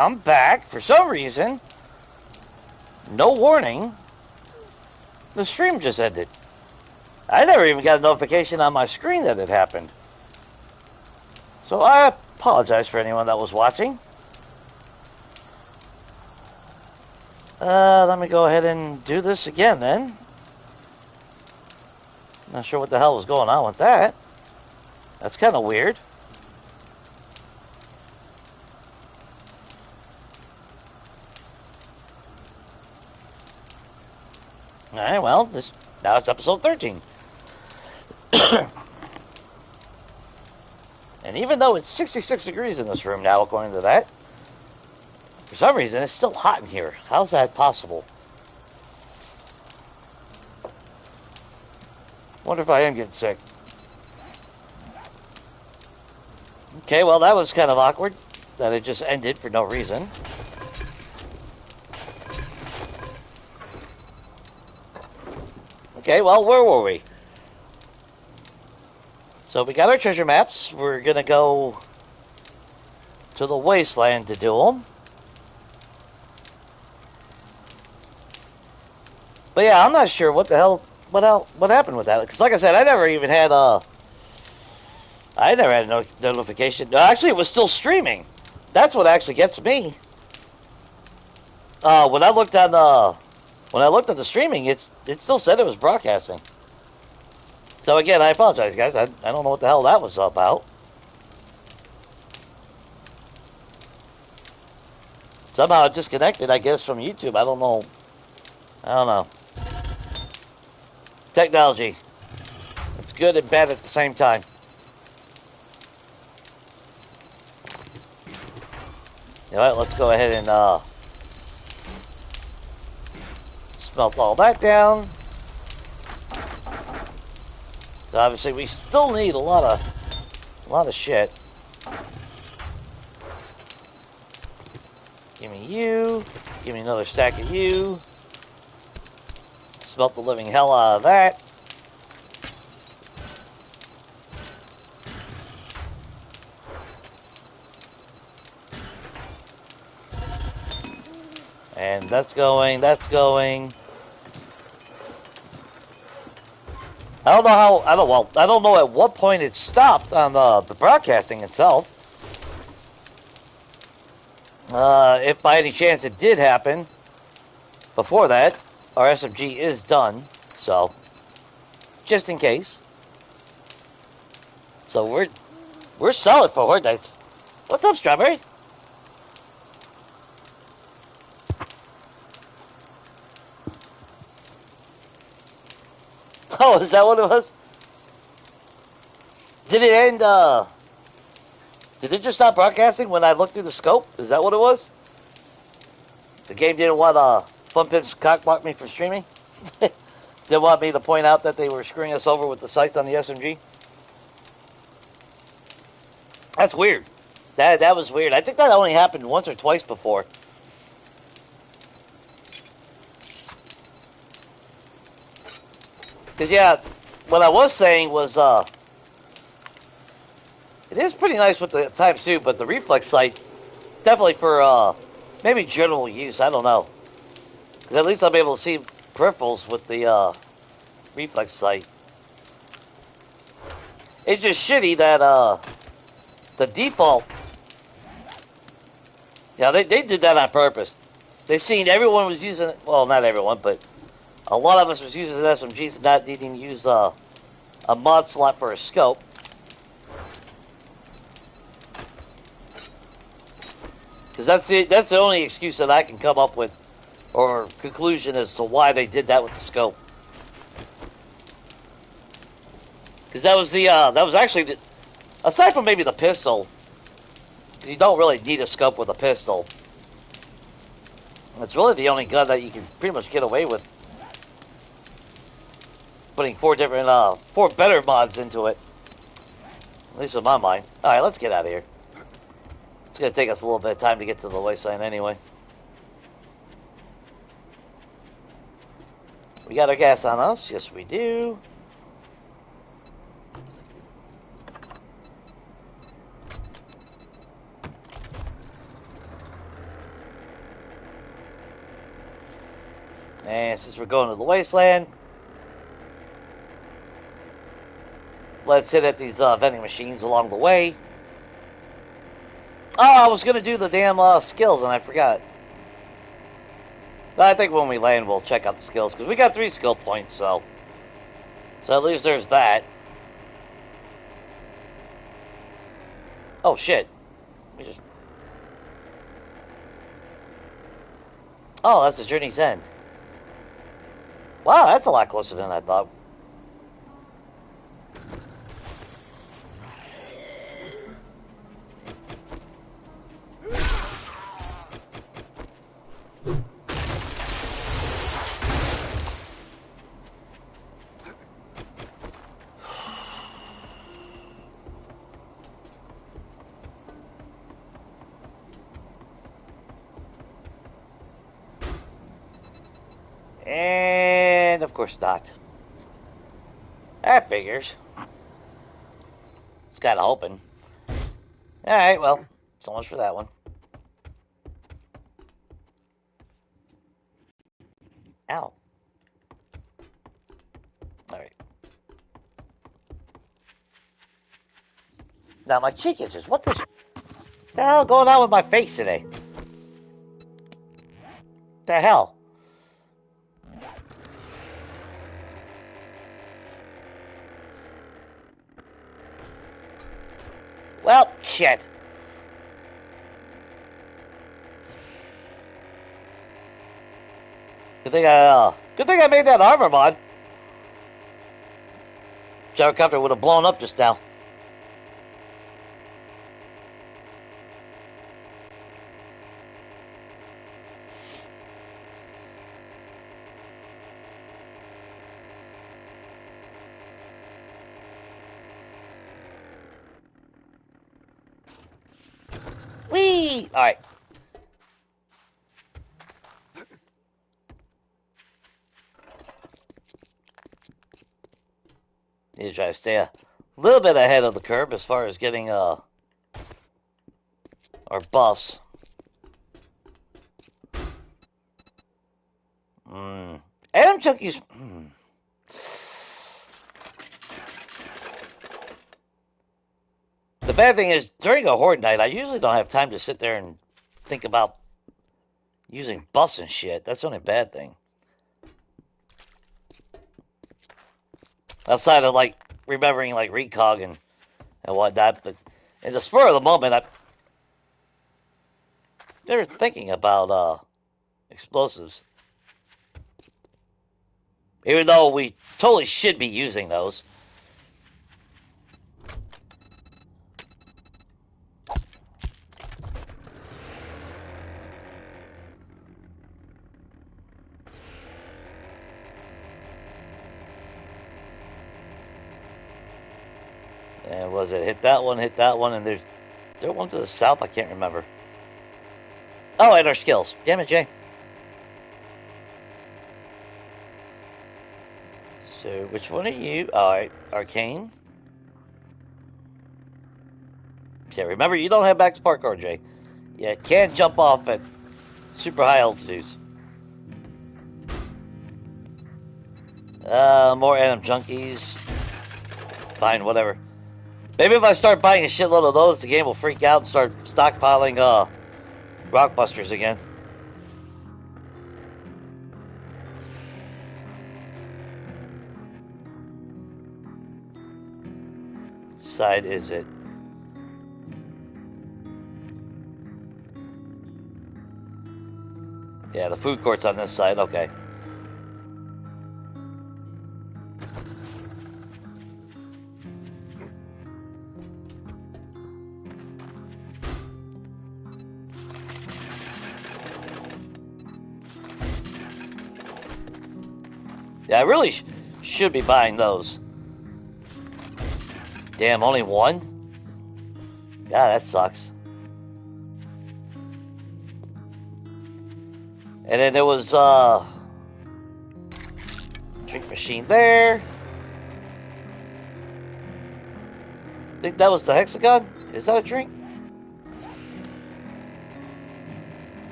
I'm back. For some reason, no warning, the stream just ended. I never even got a notification on my screen that it happened. So I apologize for anyone that was watching. Let me go ahead and do this again then. Not sure what the hell was going on with that. That's kind of weird. Alright, well, now it's episode 13. And even though it's 66 degrees in this room now, according to that, for some reason it's still hot in here. How's that possible? Wonder if I am getting sick. Okay, well, that was kind of awkward that it just ended for no reason. Okay, well, where were we? So we got our treasure maps. We're going to go to the wasteland to do them. But yeah, I'm not sure what the hell, what happened with that. Because like I said, I never even had a notification. Actually, it was still streaming. That's what actually gets me. When I looked at the streaming, it still said it was broadcasting. So again, I apologize, guys. I don't know what the hell that was about. Somehow it disconnected, I guess, from YouTube. I don't know. Technology. It's good and bad at the same time. You know what? Let's go ahead and smelt all that down. So obviously we still need a lot of shit. Give me you. Give me another stack of you. Smelt the living hell out of that. And that's going. I don't know at what point it stopped on the broadcasting itself. If by any chance it did happen before that, our SMG is done, so just in case. So we're solid for Horde Nights. What's up, Strawberry? Oh, is that what it was? Did it end, did it just stop broadcasting when I looked through the scope? Is that what it was? The game didn't want, FunPimps cockblock me from streaming? Didn't want me to point out that they were screwing us over with the sights on the SMG? That's weird. That was weird. I think that only happened once or twice before. Because, yeah, what I was saying was, it is pretty nice with the times too, but the reflex sight, definitely for, maybe general use, I don't know. Because at least I'm able to see peripherals with the, reflex sight. It's just shitty that, the default, yeah, they did that on purpose. They seen everyone was using, well, not everyone, but a lot of us was using SMGs and not needing to use a mod slot for a scope. Because that's the only excuse that I can come up with, or conclusion as to why they did that with the scope. Because that was actually the, aside from maybe the pistol, you don't really need a scope with a pistol. It's really the only gun that you can pretty much get away with putting four better mods into it. At least in my mind. Alright, let's get out of here. It's going to take us a little bit of time to get to the wasteland anyway. We got our gas on us. Yes, we do. And since we're going to the wasteland, let's hit at these vending machines along the way. Oh, I was going to do the damn skills, and I forgot. But I think when we land, we'll check out the skills, because we got 3 skill points, so at least there's that. Oh, shit. We just... Oh, that's the journey's end. Wow, that's a lot closer than I thought. And of course not. That figures. It's kind of open. Alright, well, so much for that one. Ow. Alright. Now my cheek itches. What the hell going on with my face today? The hell? Well, shit. Good thing I made that armor mod. Gyrocopter would have blown up just now. Whee! Alright. Need to try to stay a little bit ahead of the curve as far as getting our buffs. Adam Junkies. The bad thing is, during a horde night, I usually don't have time to sit there and think about using buffs and shit. That's the only bad thing. Outside of, like, remembering, like, recog and whatnot. But in the spur of the moment, they're thinking about explosives. Even though we totally should be using those. And was it hit that one, and there's there one to the south? I can't remember. Oh, and our skills. Damn it, Jay. So, which one are you? Alright, Arcane. Okay, remember, you don't have max parkour, Jay. You can't jump off at super high altitudes. More Adam Junkies. Fine, whatever. Maybe if I start buying a shitload of those, the game will freak out and start stockpiling, Rockbusters again. What side is it? Yeah, the food court's on this side, okay. Yeah, I really should be buying those. Damn, only one? Yeah, that sucks. And then there was, drink machine there. I think that was the hexagon? Is that a drink?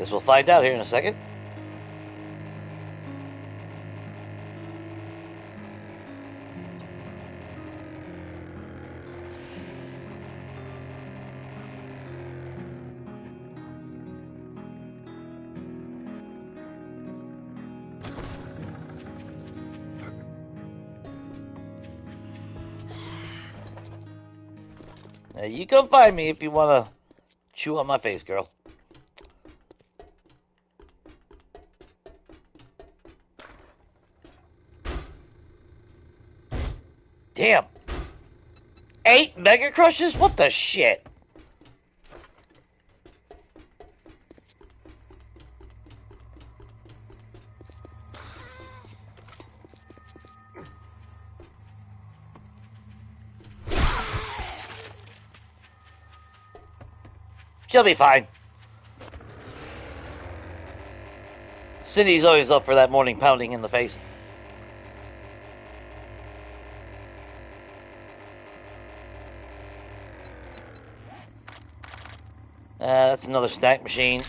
Guess we'll find out here in a second. Now you come find me if you want to chew on my face, girl. Damn. 8 Mega Crushes? What the shit? She'll be fine. Cindy's always up for that morning pounding in the face. That's another stack machine.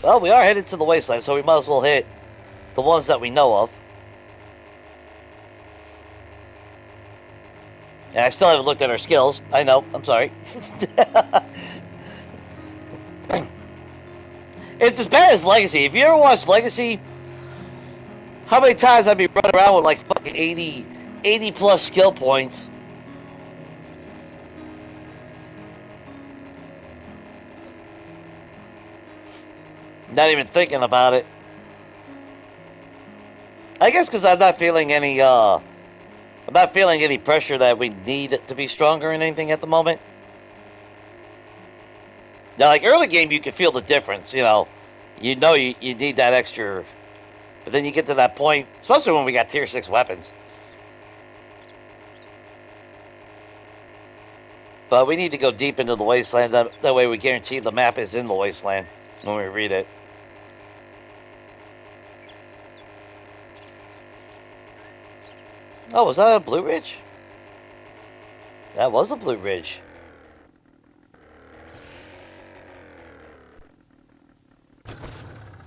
Well, we are headed to the wasteland, so we might as well hit the ones that we know of. And I still haven't looked at our skills. I know, I'm sorry. It's as bad as Legacy. If you ever watched Legacy, how many times I'd be running around with like fucking 80 plus skill points. Not even thinking about it. I guess because I'm not feeling any pressure that we need to be stronger in anything at the moment. Now, like early game, you can feel the difference. You need that extra. But then you get to that point, especially when we got tier 6 weapons. But we need to go deep into the wasteland. That way we guarantee the map is in the wasteland when we read it. Oh, was that a Blue Ridge? That was a Blue Ridge.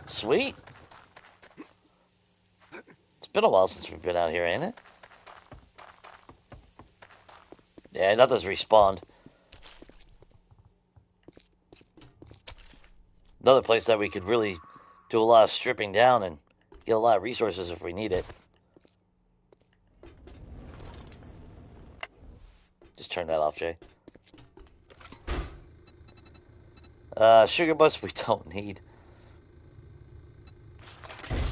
Sweet. It's been a while since we've been out here, ain't it? Yeah, nothing's respawned. Another place that we could really do a lot of stripping down and get a lot of resources if we need it. Just turn that off, Jay. Sugar bus we don't need.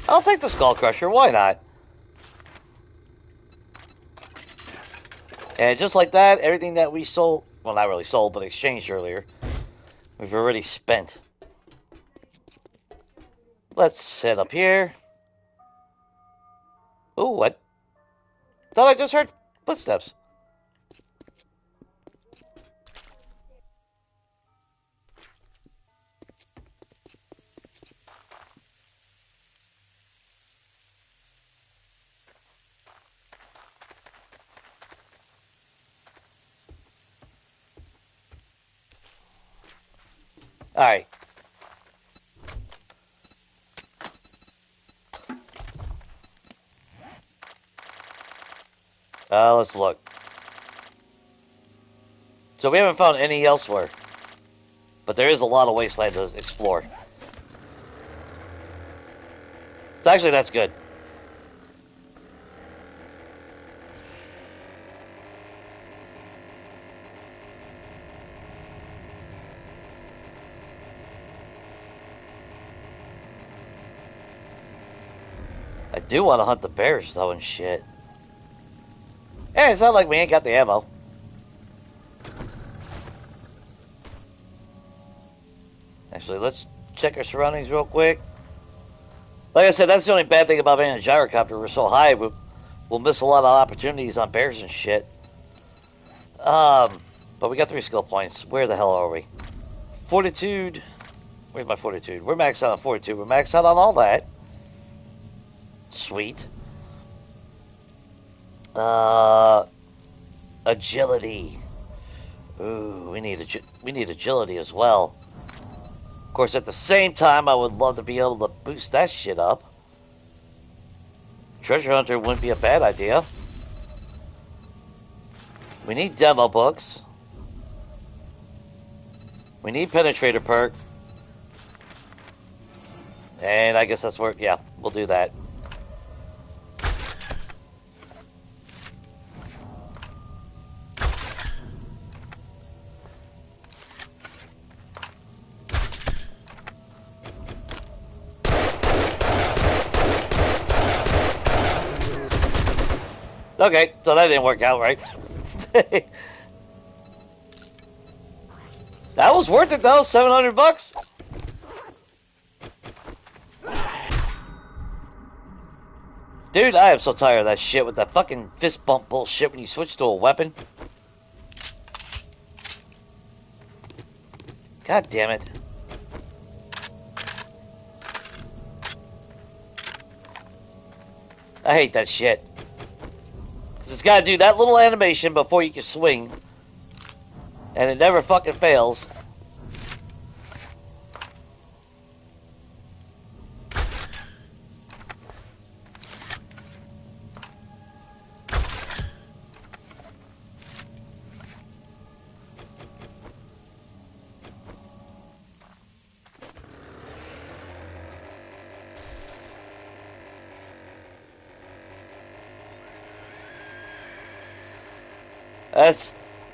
I'll take the Skull Crusher, why not? And just like that, everything that we sold, well, not really sold, but exchanged earlier, we've already spent. Let's head up here. Ooh, what? Thought I just heard footsteps. Alright. Let's look. So we haven't found any elsewhere. But there is a lot of wasteland to explore. So actually, that's good. I do want to hunt the bears, though, and shit. Hey, it's not like we ain't got the ammo. Actually, let's check our surroundings real quick. Like I said, that's the only bad thing about being in a gyrocopter. We're so high, we'll miss a lot of opportunities on bears and shit. But we got 3 skill points. Where the hell are we? Fortitude. Where's my fortitude? We're maxed out on fortitude. We're maxed out on all that. Sweet. Agility. Ooh, we need agility as well. course, at the same time, I would love to be able to boost that shit up. Treasure Hunter wouldn't be a bad idea. We need demo books. We need Penetrator perk. And I guess that's where, yeah, we'll do that. Okay, so that didn't work out right. That was worth it though, $700. Dude, I am so tired of that shit with that fucking fist bump bullshit when you switch to a weapon. God damn it. I hate that shit. Cause it's gotta do that little animation before you can swing. And it never fucking fails.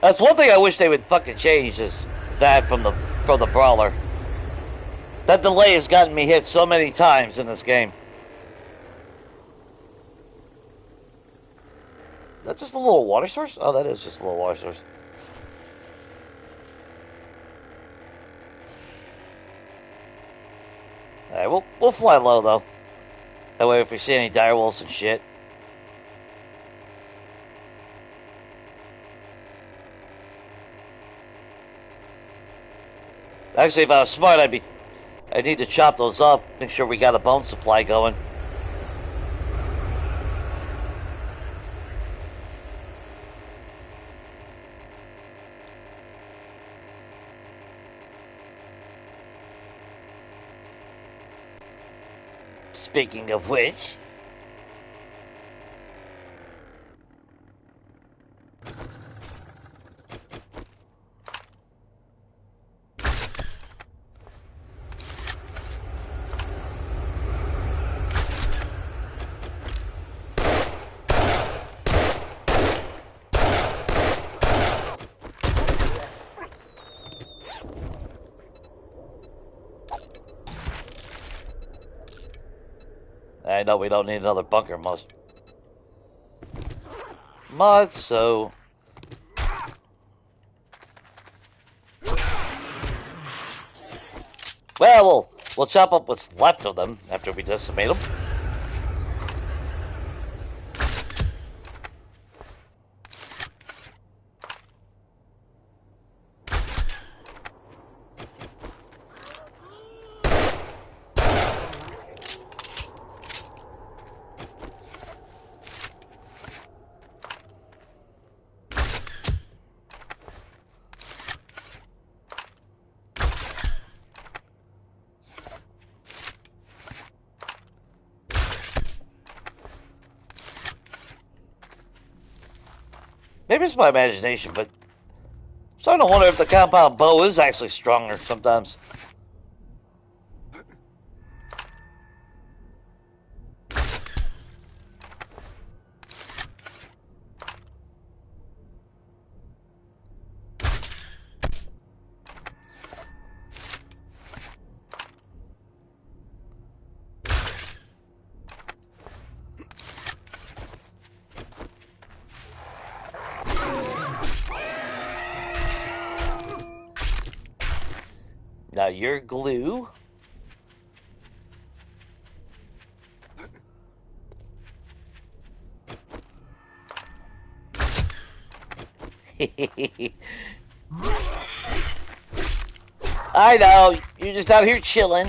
That's one thing I wish they would fucking change is that from the brawler. That delay has gotten me hit so many times in this game. That's just a little water source? Oh, that is just a little water source. Alright, we'll fly low though. That way if we see any direwolves and shit. Actually, if I was smart, I'd need to chop those up, make sure we got a bone supply going. Speaking of which... I know we don't need another bunker mod, so... Well, we'll chop up what's left of them after we decimate them. Maybe it's my imagination, but I'm starting to wonder if the compound bow is actually stronger sometimes. Now your glue. I know, you're just out here chilling.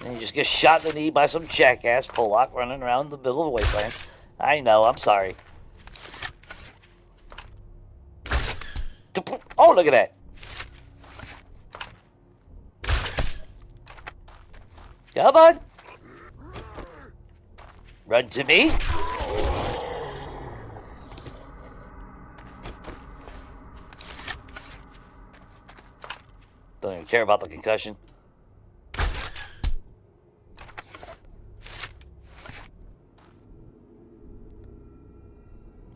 And you just get shot in the knee by some jackass Pollock running around the middle of the wasteland. I know, I'm sorry. Oh, look at that. Come on. Run to me. Don't even care about the concussion.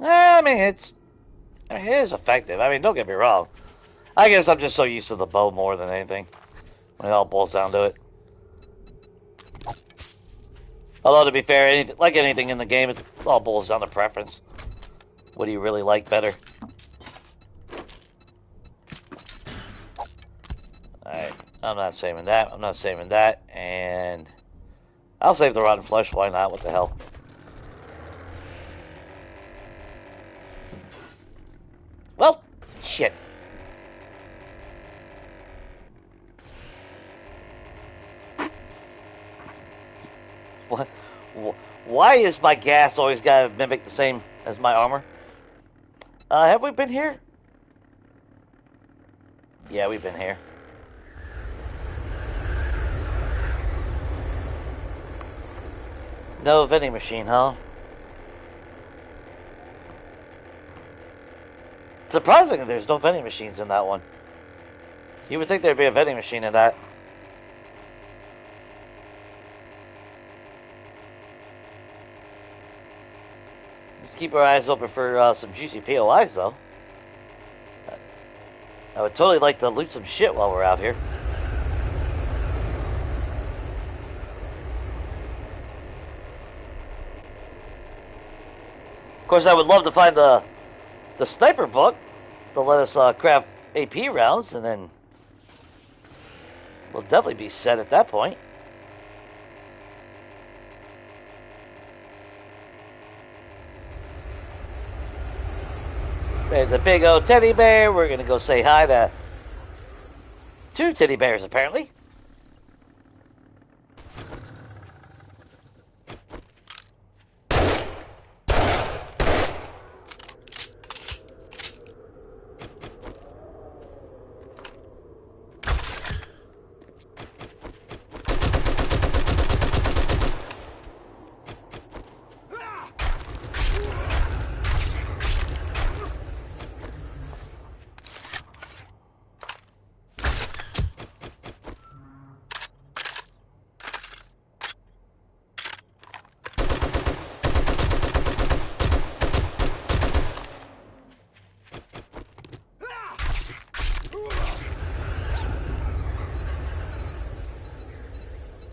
I mean, it is effective. I mean, don't get me wrong. I guess I'm just so used to the bow more than anything. When it all boils down to it. Although, to be fair, like anything in the game, it all boils down to preference. What do you really like better? Alright, I'm not saving that. I'm not saving that. And I'll save the rotten flesh. Why not? What the hell? Well, shit. What? Why is my gas always gotta mimic the same as my armor? Have we been here? Yeah, we've been here. No vending machine, huh? Surprisingly, there's no vending machines in that one. You would think there'd be a vending machine in that. Let's keep our eyes open for some juicy POIs, though. I would totally like to loot some shit while we're out here. Of course, I would love to find the sniper book to let us craft AP rounds, and then we'll definitely be set at that point. There's a big old teddy bear. We're gonna go say hi to 2 teddy bears, apparently.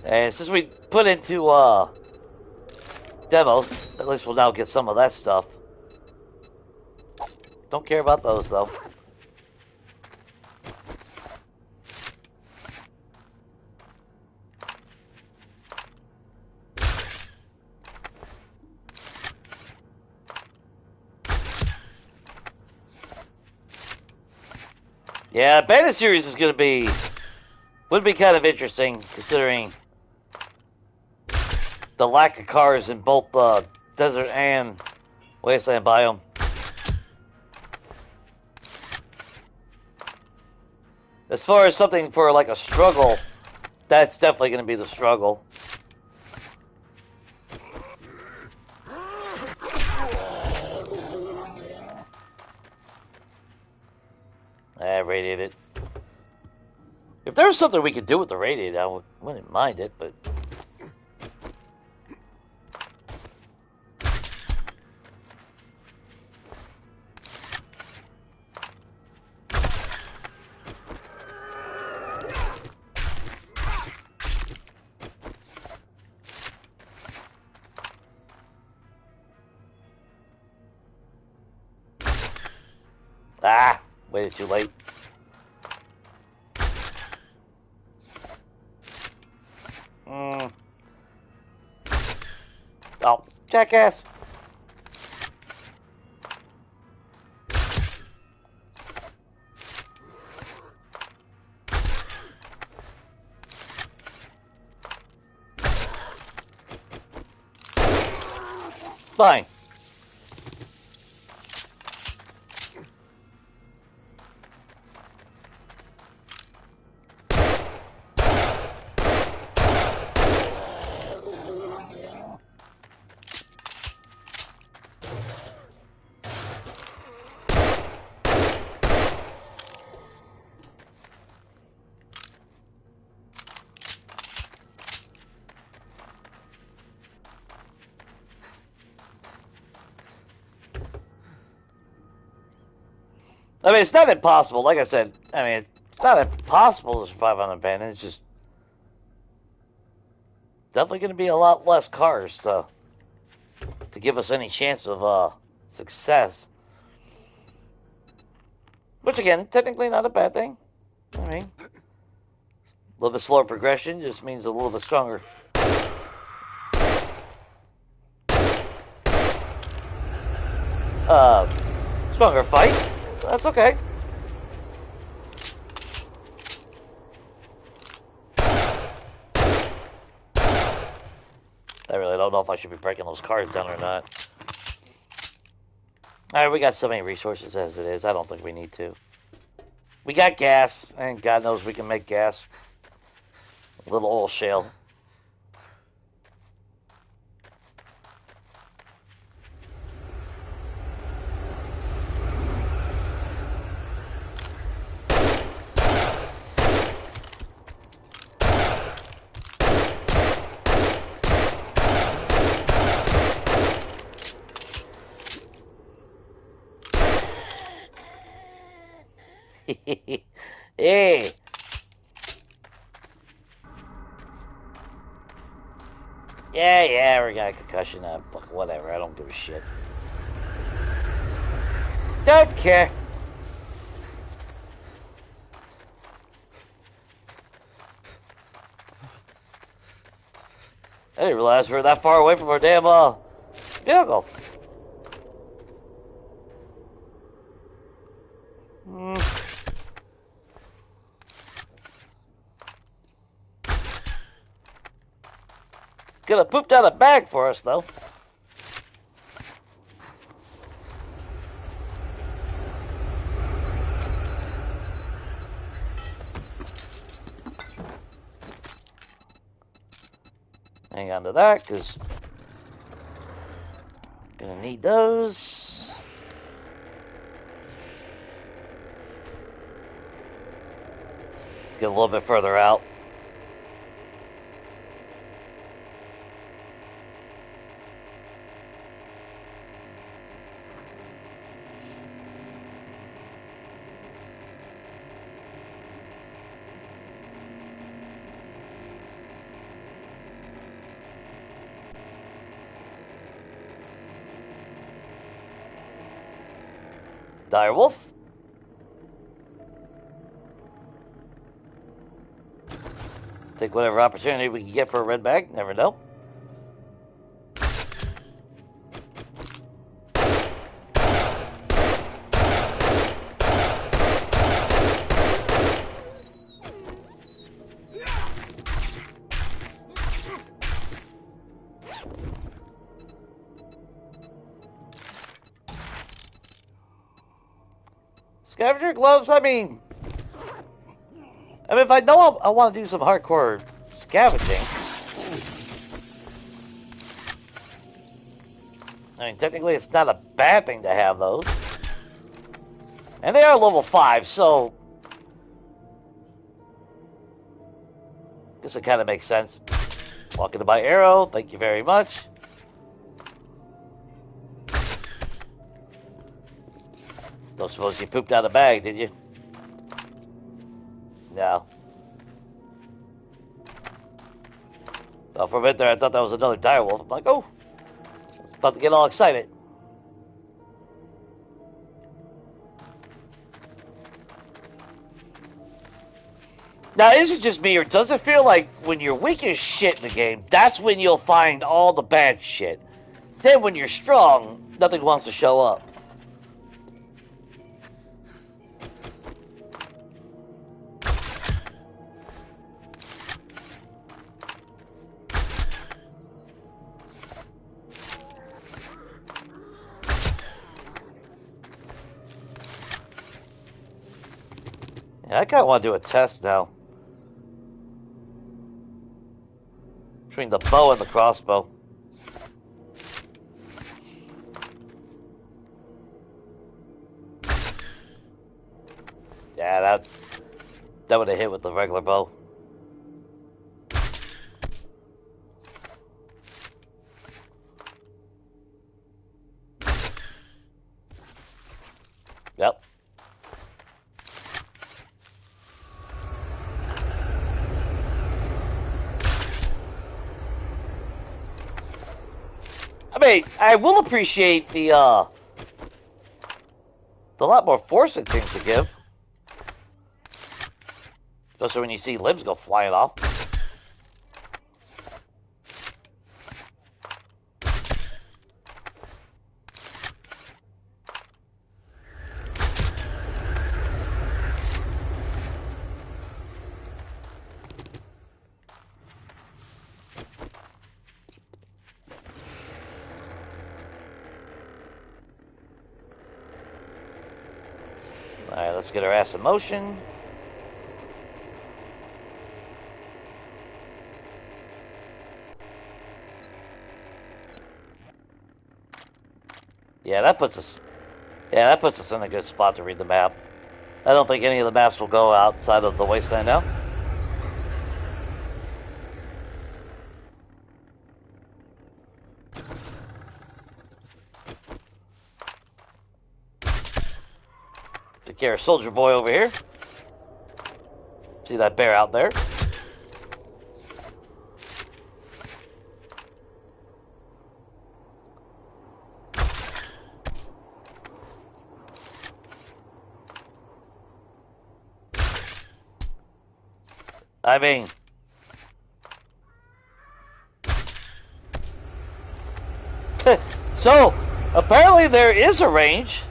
And since we put into demos, at least we'll now get some of that stuff. Don't care about those, though. Yeah, beta series is would be kind of interesting, considering the lack of cars in both the desert and wasteland biome. As far as something for like a struggle, that's definitely going to be the struggle. I radiated. If there was something we could do with the radiator, I wouldn't mind it, but... Ah! Waited too late. Oh, jackass! Fine. I mean, it's not impossible. Like I said, I mean, it's not impossible to survive on abandoned. It's just definitely going to be a lot less cars to give us any chance of success. Which, again, technically not a bad thing. I mean, a little bit slower progression just means a little bit stronger. Stronger fight. That's okay. I really don't know if I should be breaking those cars down or not. Alright, we got so many resources as it is. I don't think we need to. We got gas, and God knows we can make gas. A little oil shale. Hey! Yeah, we got a concussion. Whatever, I don't give a shit. Don't care. I didn't realize we were that far away from our damn vehicle. Could have pooped out a bag for us, though. Hang on to that, because gonna need those. Let's get a little bit further out. Direwolf. Take whatever opportunity we can get for a red bag. Never know. Scavenger gloves, I mean, if I know I want to do some hardcore scavenging, I mean, technically it's not a bad thing to have those. And they are level 5, so I guess it kind of makes sense. Walking to my arrow, thank you very much. Don't suppose you pooped out a bag, did you? No. So for a minute there, I thought that was another direwolf. I'm like, oh, I was about to get all excited. Now, is it just me, or does it feel like when you're weak as shit in the game, that's when you'll find all the bad shit? Then when you're strong, nothing wants to show up. Yeah, I kind of want to do a test now. Between the bow and the crossbow. Yeah, that would have hit with the regular bow. Yep. I will appreciate the lot more force it seems to give. Especially when you see limbs go flying off. Alright, let's get our ass in motion. Yeah, that puts us in a good spot to read the map. I don't think any of the maps will go outside of the wasteland now. Take care of Soldier Boy over here. See that bear out there? I mean, so apparently there is a range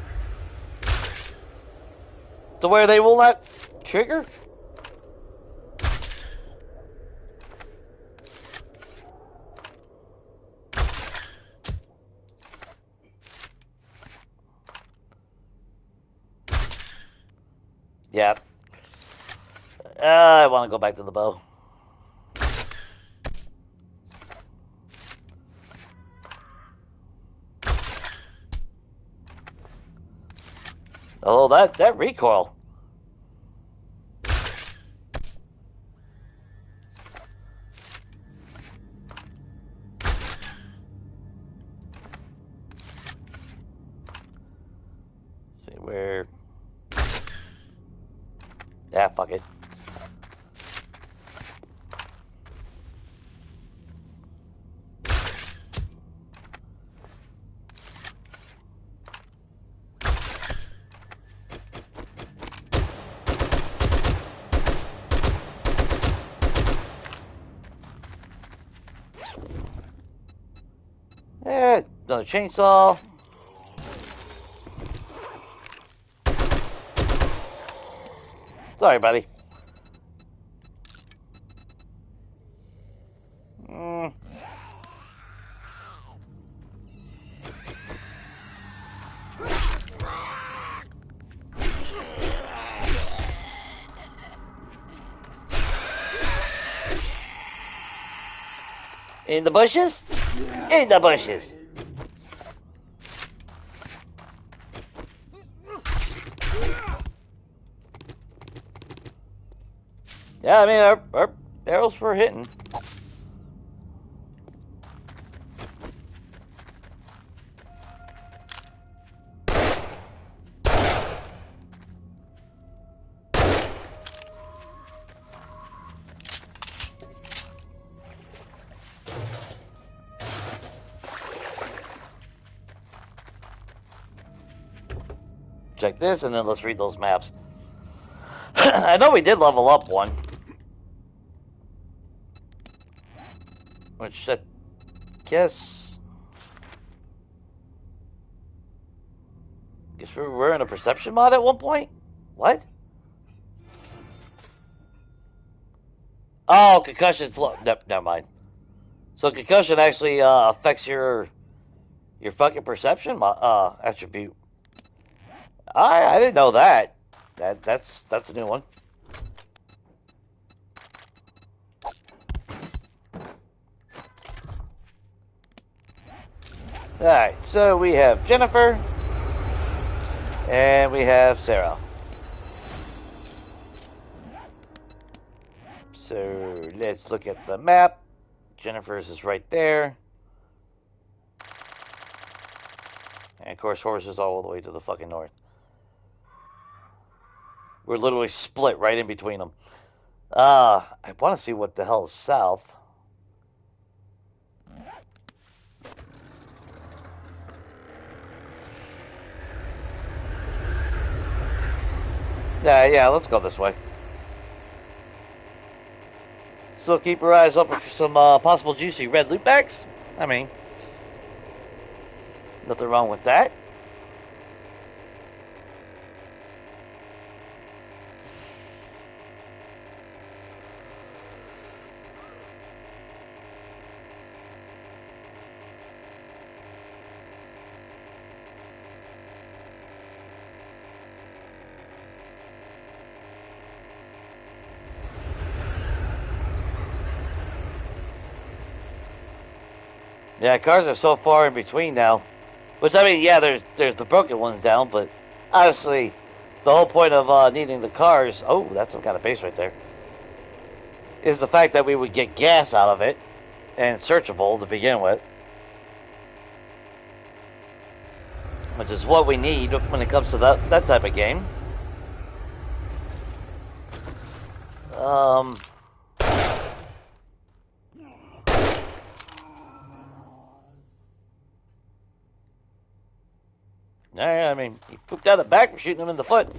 to where they will not trigger. Yeah. I want to go back to the bow. Oh, that recoil. See where. Yeah, fuck it. Another chainsaw. Sorry, buddy. In the bushes? In the bushes. Yeah, I mean, our arrows were hitting. Check this, and then let's read those maps. I know we did level up one. Which, I guess we were in a perception mod at one point? What? Oh, concussion's low. Never mind. So concussion actually affects your fucking perception attribute. I didn't know that. That's a new one. Alright, so we have Jennifer and we have Sarah. So let's look at the map. Jennifer's is right there. And of course, Horse is all the way to the fucking north. We're literally split right in between them. I want to see what the hell is south. Yeah, let's go this way. So keep your eyes open for some possible juicy red loot bags. I mean, nothing wrong with that. Yeah, cars are so far in between now. Which, I mean, yeah, there's the broken ones down, but honestly, the whole point of needing the cars, oh, that's some kind of base right there, is the fact that we would get gas out of it and searchable to begin with. Which is what we need when it comes to that type of game. I mean, he pooped out the back, we're shooting him in the foot.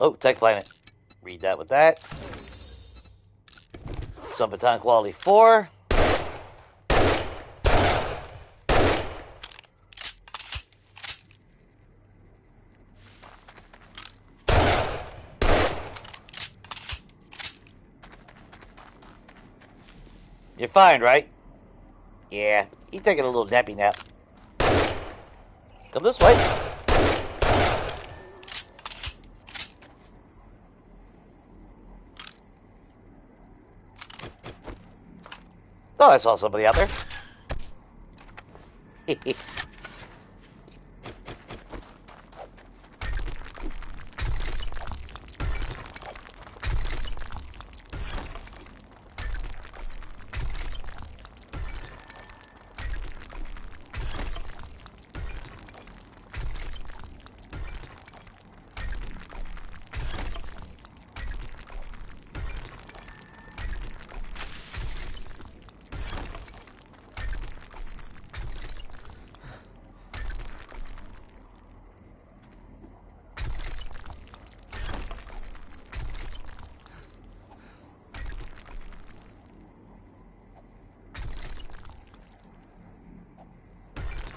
Oh, Tech Planet. Read that with that. Sumbaton Quality 4. You're fine, right? Yeah, he's taking a little nappy nap. Come this way. Thought I saw somebody out there.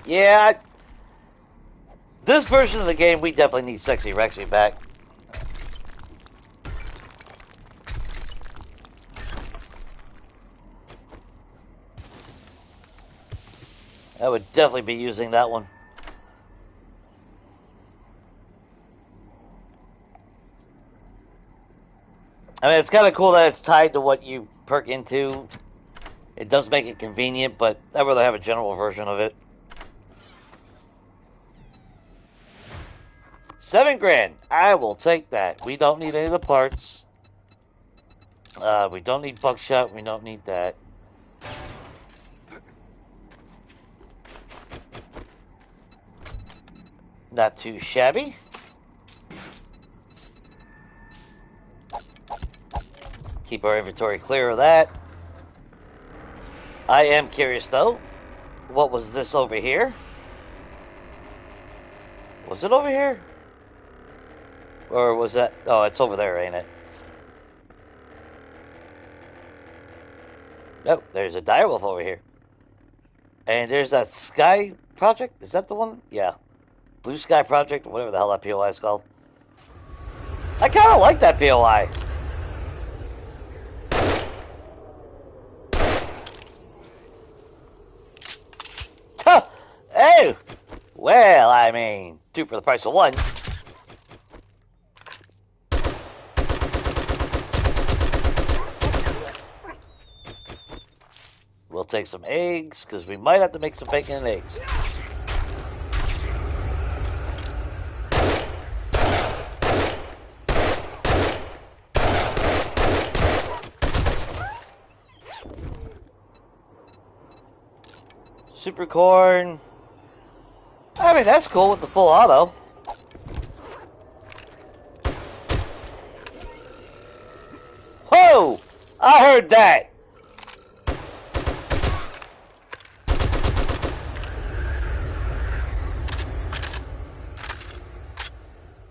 Yeah, this version of the game, we definitely need Sexy Rexy back. I would definitely be using that one. I mean, it's kind of cool that it's tied to what you perk into. It does make it convenient, but I'd rather have a general version of it. 7 grand. I will take that. We don't need any of the parts. We don't need buckshot. We don't need that. Not too shabby. Keep our inventory clear of that. I am curious, though. What was this over here? Was it over here? Or was that... Oh, it's over there, ain't it? Nope, there's a direwolf over here. And there's that Sky Project. Is that the one? Yeah. Blue Sky Project, whatever the hell that POI is called. I kind of like that POI. Hey! Well, I mean, 2 for the price of 1. We'll take some eggs, because we might have to make some bacon and eggs. Super corn. I mean, that's cool with the full auto. Whoa! I heard that!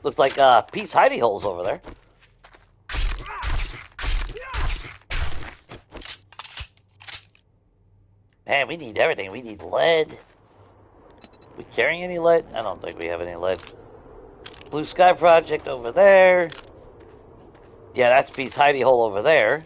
Looks like Pete's hidey holes over there. Man, we need everything. We need lead. We carrying any lead? I don't think we have any lead. Blue Sky Project over there. Yeah, that's Pete's hidey hole over there.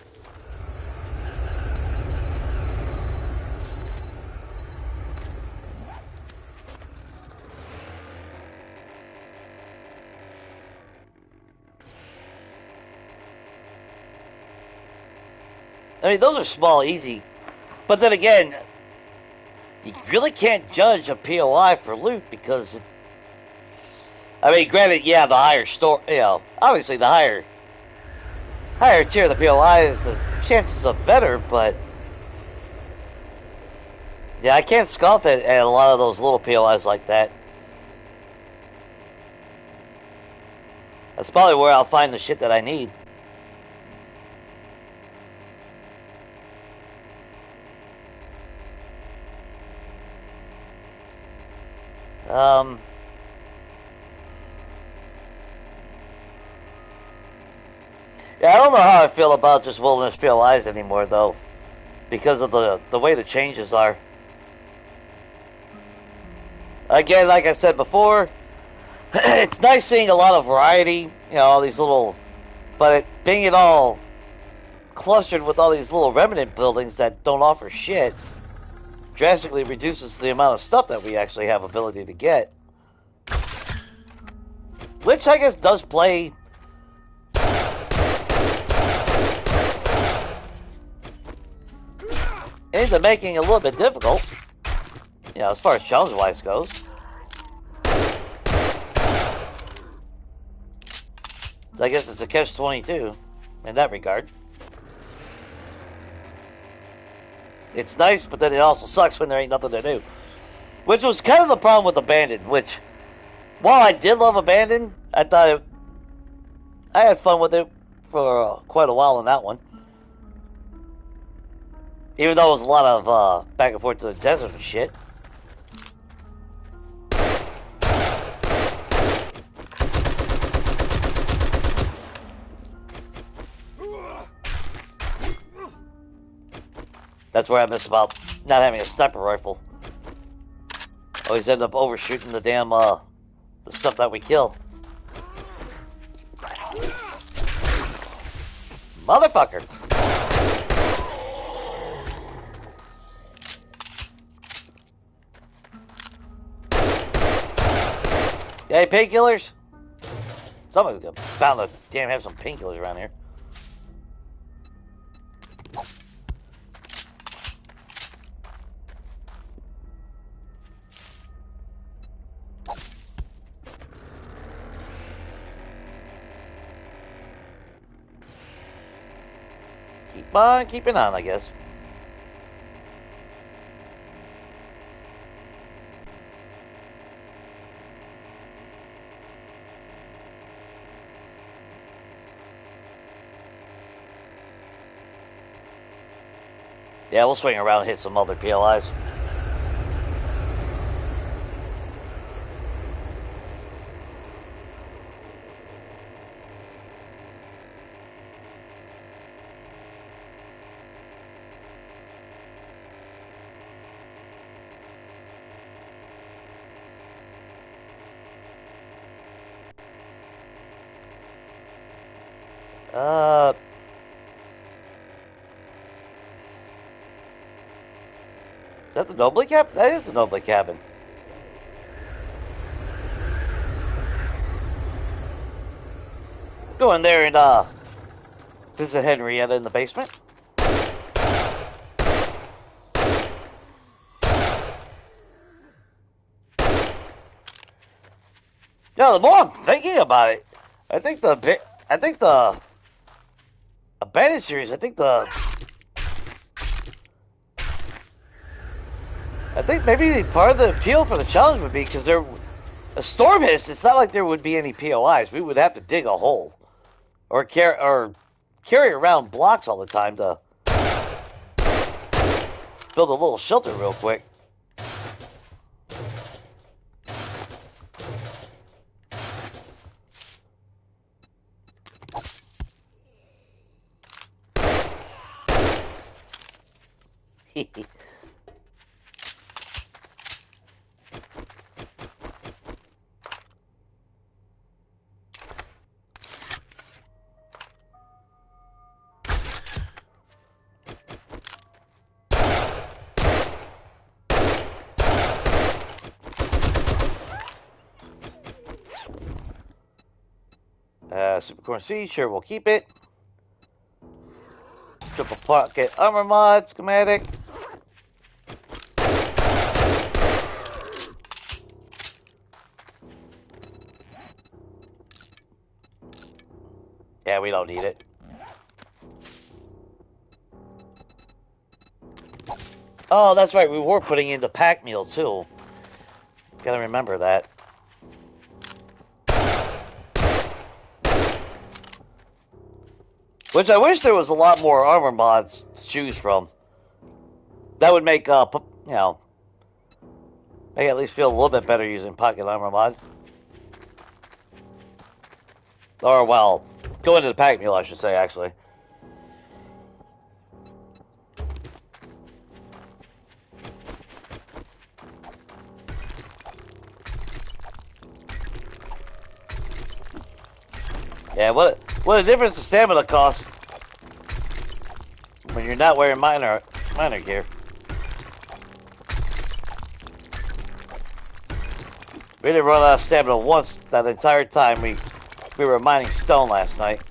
I mean, those are small, easy. But then again, you really can't judge a POI for loot because, I mean, granted, yeah, the higher store, you know, obviously the higher tier of the POI is the chances are better, but yeah, I can't scoff at a lot of those little POIs like that. That's probably where I'll find the shit that I need. Yeah, I don't know how I feel about just wilderness POIs anymore, though, because of the way the changes are. Again, like I said before, it's nice seeing a lot of variety, you know, all these little, but being it all clustered with all these little remnant buildings that don't offer shit drastically reduces the amount of stuff that we actually have ability to get. Which I guess does play into making it a little bit difficult, you know, as far as challenge-wise goes. So I guess it's a catch-22 in that regard. It's nice, but then it also sucks when there ain't nothing to do. Which was kind of the problem with Abandoned, which, while I did love Abandoned, I had fun with it for quite a while in that one. Even though it was a lot of back and forth to the desert and shit. That's where I miss about not having a sniper rifle. Always end up overshooting the damn the stuff that we kill. Motherfucker! Yeah, any painkillers? Somebody's bound to damn have some painkillers around here. Keep on keeping on, I guess. Yeah, we'll swing around and hit some other PLIs. Is that the Nobly cabin? That is the Nobly cabin. Go in there and visit Henrietta in the basement. Yeah, the more I'm thinking about it, I think the Abandoned series, I think maybe part of the appeal for the challenge would be because a storm hits. It's not like there would be any POIs. We would have to dig a hole or carry around blocks all the time to build a little shelter real quick. Supercorn C, sure, we'll keep it. Triple pocket armor mod schematic. Yeah, we don't need it. Oh, that's right, we were putting in the pack meal too. Gotta remember that. Which I wish there was a lot more armor mods to choose from. That would make, you know, make it at least feel a little bit better using pocket armor mod. Or, well, go into the pack mule, I should say, actually. Yeah, what a difference the stamina costs when you're not wearing minor gear. We didn't run out of stamina once that entire time we were mining stone last night.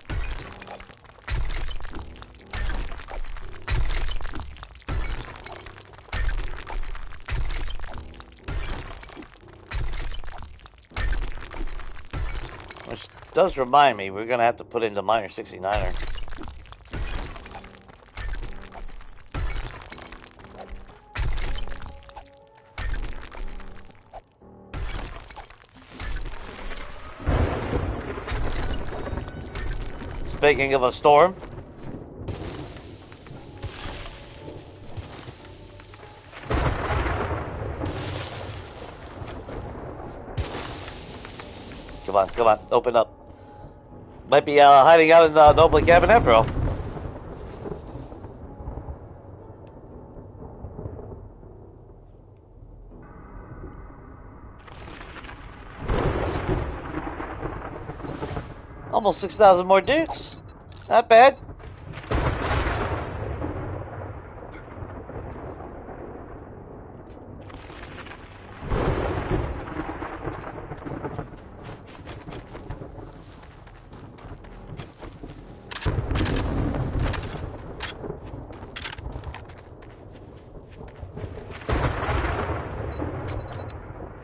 Which does remind me, we're gonna have to put in the miner 69er. Speaking of a storm, come on, open up. Might be hiding out in the Noble cabin after all. Almost 6,000 more dukes. Not bad.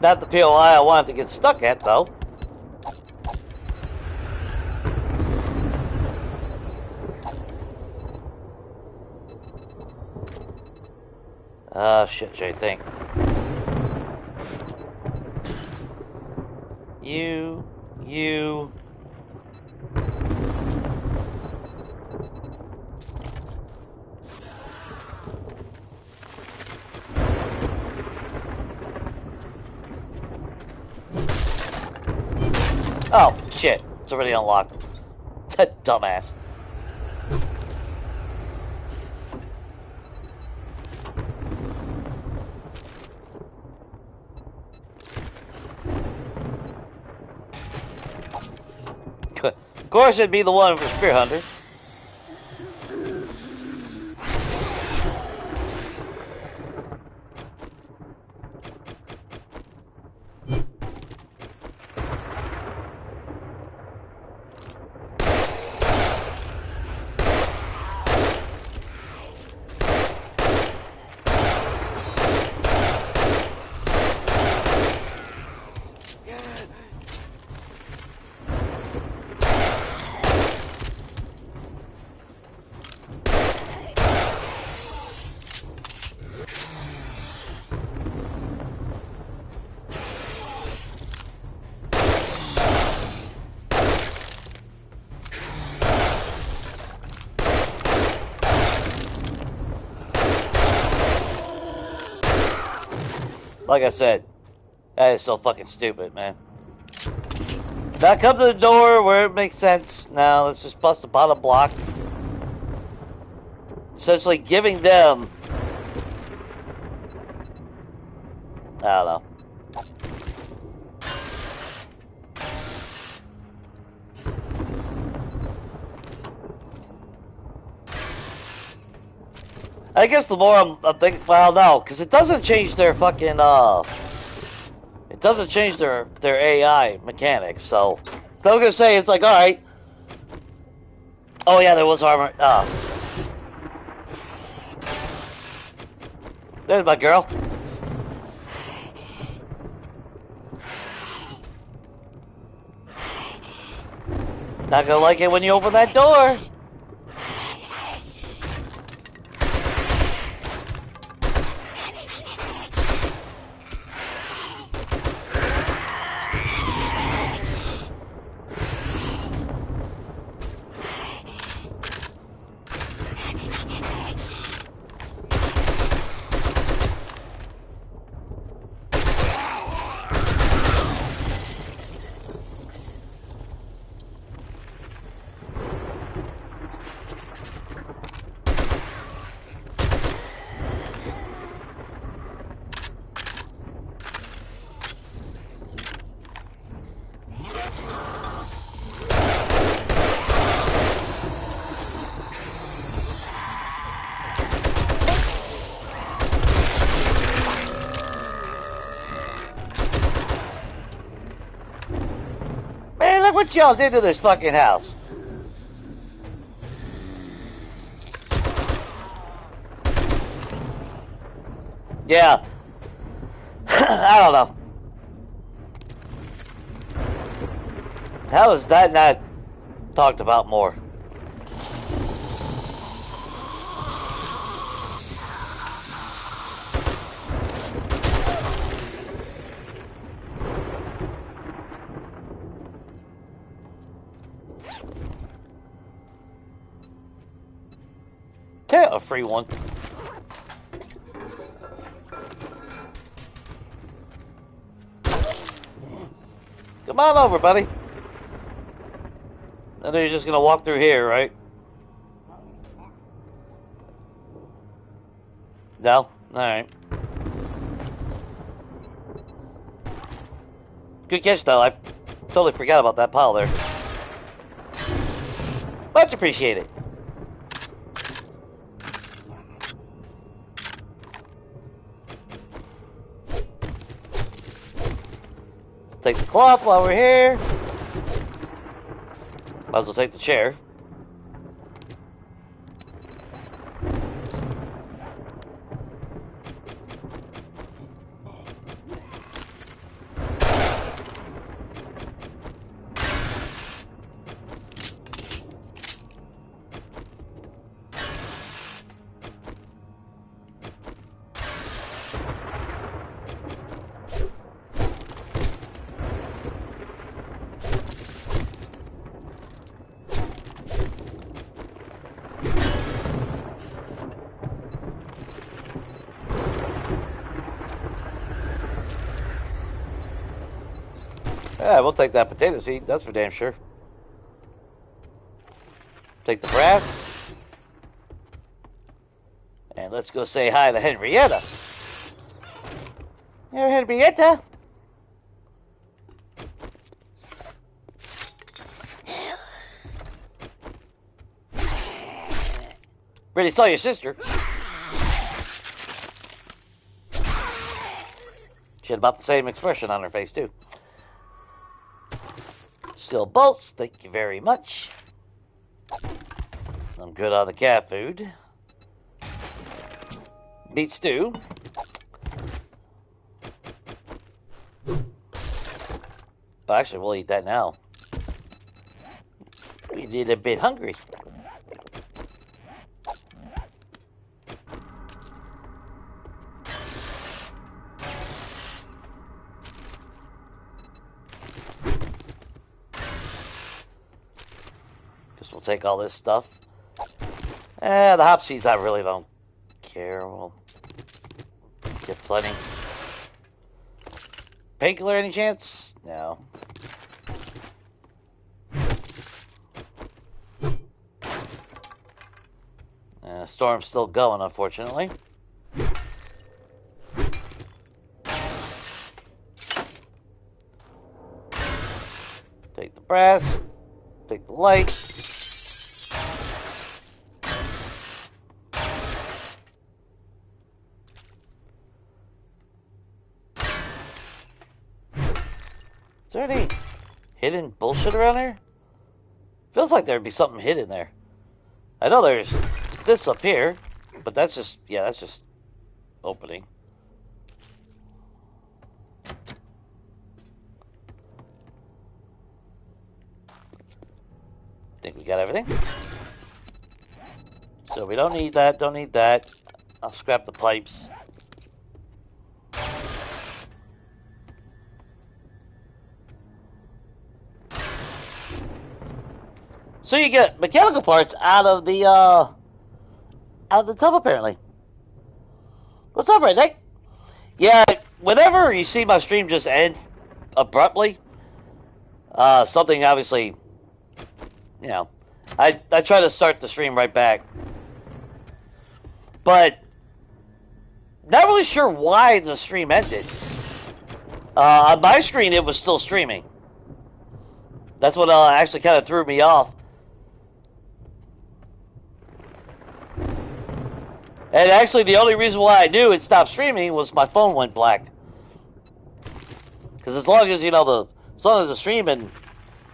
Not the POI I wanted to get stuck at, though. Shit, Jay, think. You. Oh, shit. It's already unlocked. That dumbass. Of course, it'd be the one for Spear Hunter. Like I said, that is so fucking stupid, man. Now come to the door where it makes sense. Now let's just bust the bottom block. Essentially giving them I don't know. I guess the more I'm thinking, well, no, because it doesn't change their fucking, it doesn't change their AI mechanics, so they're gonna say, it's like, alright. Oh yeah, there was armor, there's my girl. Not gonna like it when you open that door. Look what y'all did to this fucking house. Yeah. I don't know. How is that not talked about more? Okay, a free one. Come on over, buddy. I know you're just gonna walk through here, right? No? Alright. Good catch, though. I totally forgot about that pile there. Much appreciated. Take the cloth while we're here. Might as well take the chair. Yeah, we'll take that potato seed, that's for damn sure. Take the brass. And let's go say hi to Henrietta. Here, Henrietta. Really saw your sister. She had about the same expression on her face, too. Still bolts, thank you very much. I'm good on the cat food. Meat stew. Oh, actually, we'll eat that now. We need a bit hungry. Guess we'll take all this stuff. The hop seeds, I really don't care. We'll get plenty. Painkiller, any chance? No. Storm's still going, unfortunately. Take the brass. Take the light. Is there any hidden bullshit around here? Feels like there'd be something hidden there. I know there's this up here, but that's just, yeah, that's just opening. Think we got everything. So we don't need that, don't need that. I'll scrap the pipes. So you get mechanical parts out of the tub apparently. What's up, Redneck? Yeah, whenever you see my stream just end abruptly, something obviously, you know, I try to start the stream right back. But not really sure why the stream ended. On my screen, it was still streaming. That's what actually kind of threw me off. And actually, the only reason why I knew it stopped streaming was my phone went black. Because as long as, you know, as long as the streaming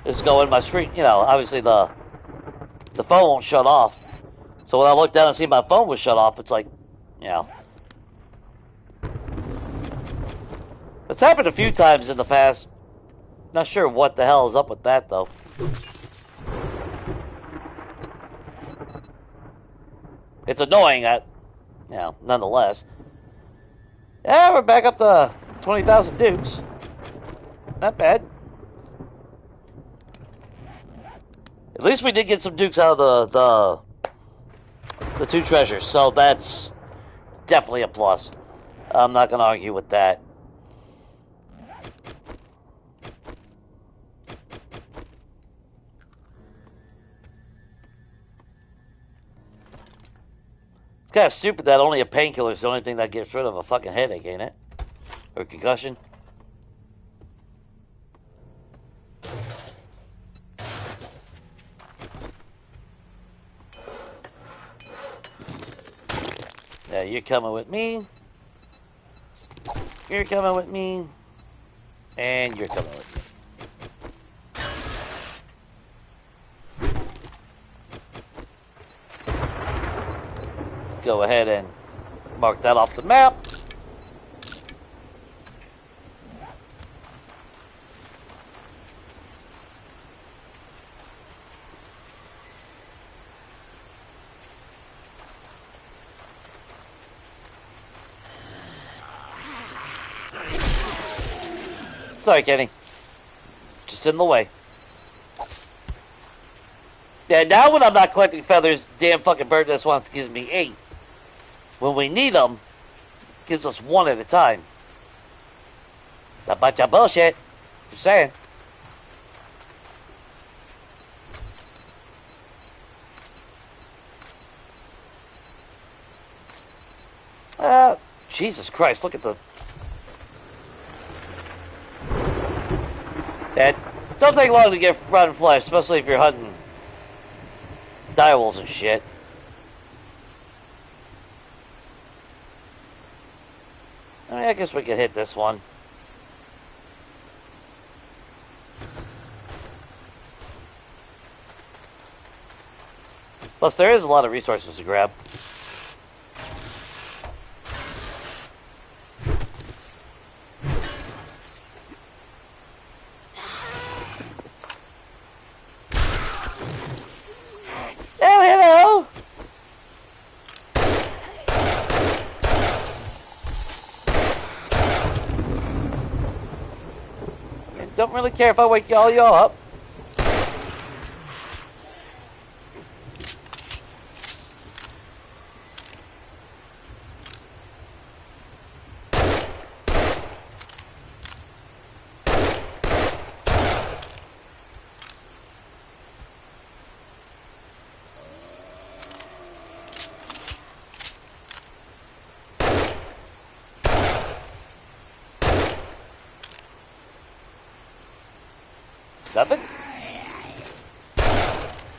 is going, my stream, you know, obviously the phone won't shut off. So when I looked down and see my phone was shut off, it's like, you know. It's happened a few times in the past. Not sure what the hell is up with that, though. It's annoying, you know, nonetheless. Yeah, we're back up to 20,000 dukes. Not bad. At least we did get some dukes out of the two treasures, so that's definitely a plus. I'm not going to argue with that. It's kind of stupid that only a painkiller is the only thing that gets rid of a fucking headache, ain't it? Or concussion. Yeah, you're coming with me. You're coming with me. And you're coming with me. Let's go ahead and mark that off the map. Sorry, Kenny. Just in the way. Yeah, now when I'm not collecting feathers, damn fucking bird nest wants gives me 8. When we need them, gives us 1 at a time. A bunch of bullshit. Just saying. Jesus Christ, look at the... It don't take long to get rotten flesh, especially if you're hunting direwolves and shit. I mean, I guess we could hit this one. Plus, there is a lot of resources to grab. Don't really care if I wake all y'all up. Nothing?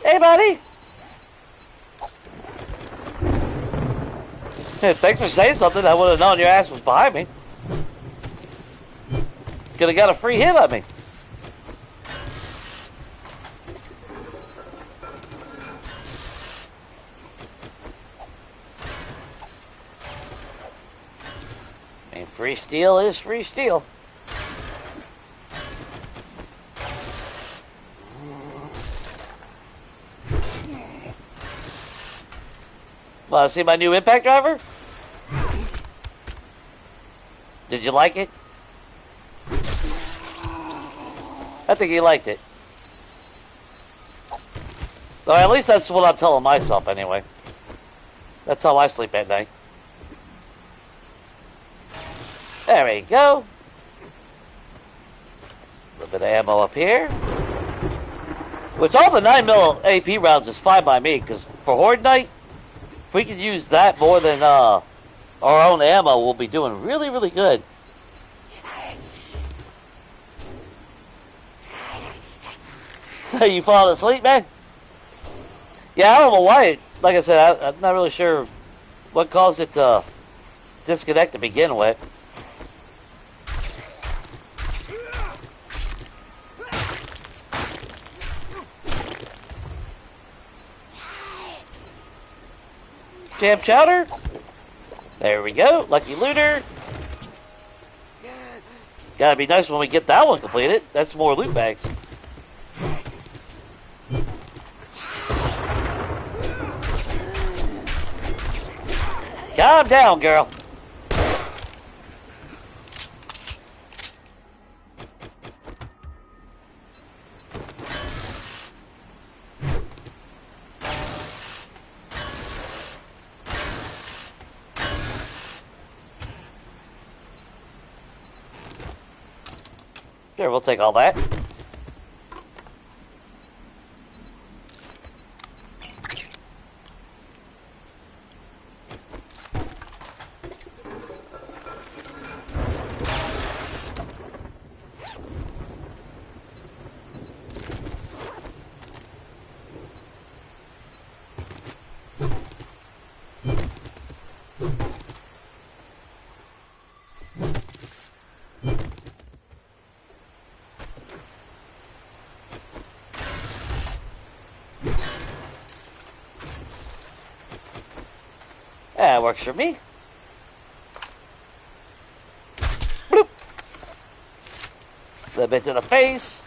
Hey, buddy! Hey, thanks for saying something. I would have known your ass was behind me. Could have got a free hit on me. I mean, free steel is free steel. Want to see my new impact driver? Did you like it? I think he liked it. Or at least that's what I'm telling myself anyway. That's how I sleep at night. There we go. A little bit of ammo up here. Which all the 9mm AP rounds is fine by me, because for Horde Night, if we can use that more than our own ammo, we'll be doing really, really good. You falling asleep, man? Yeah, I don't know why. Like I said, I'm not really sure what caused it to disconnect to begin with. Jam chowder. There we go. Lucky looter. Gotta be nice when we get that one completed. That's more loot bags. Calm down, girl. Sure, we'll take all that. That works for me. Bloop. A little bit to the face.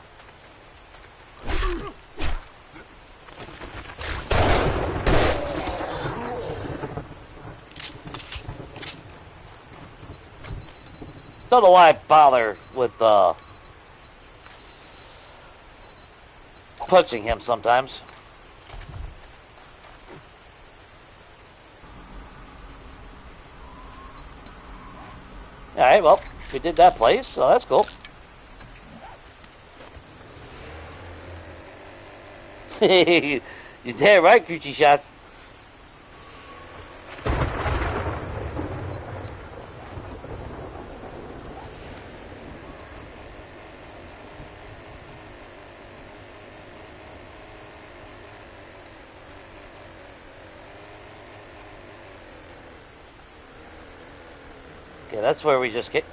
Don't know why I bother with punching him sometimes. Alright, well, we did that place, so that's cool. You're damn right, Coochie shots. Yeah, that's where we just came.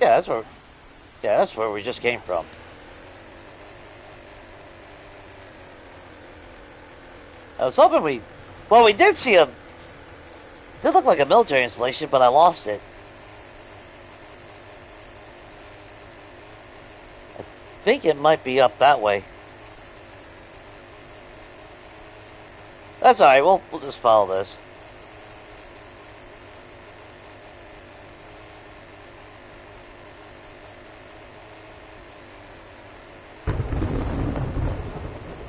Yeah, that's where. Yeah, that's where we just came from. I was hoping we. Well, we did see a. Did look like a military installation, but I lost it. I think it might be up that way. That's alright. We'll just follow this.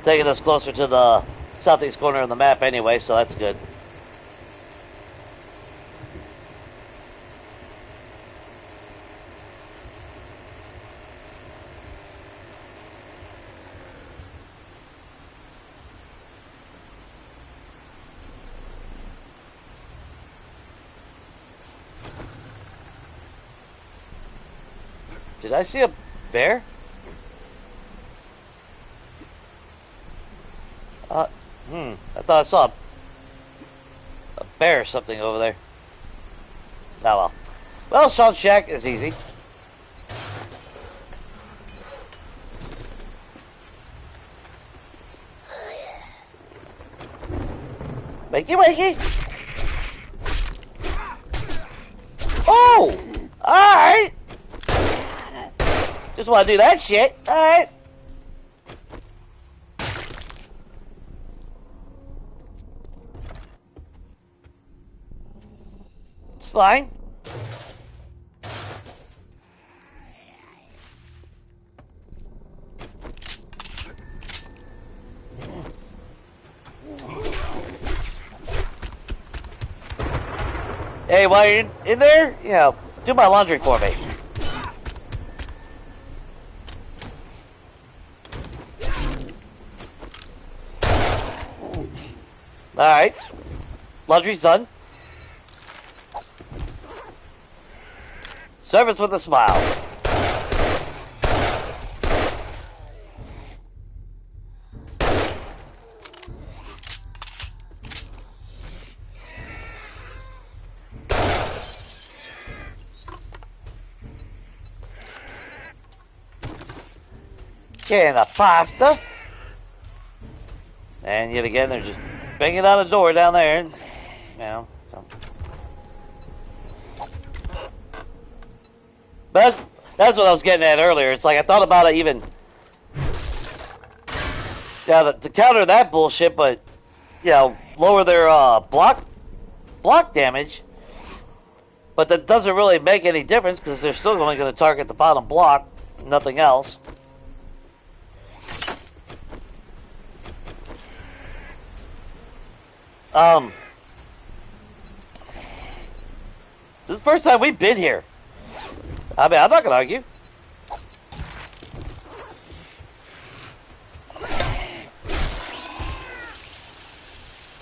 Taking us closer to the southeast corner of the map anyway, so that's good. Did I see a bear? I thought I saw a bear or something over there. Oh well. Well, Sean's shack is easy. Wakey, wakey! Oh! Alright! Just want to do that shit. Alright. It's fine. Hey, while you're in there, you know, do my laundry for me. Alright. Laundry's done. Service with a smile. Getting a pasta. And yet again, they're just banging on the door down there. You know, so. But that's what I was getting at earlier. It's like I thought about it even, yeah, to counter that bullshit, but you know, lower their block damage. But that doesn't really make any difference because they're still only going to target the bottom block, nothing else. This is the first time we've been here. I mean, I'm not gonna argue.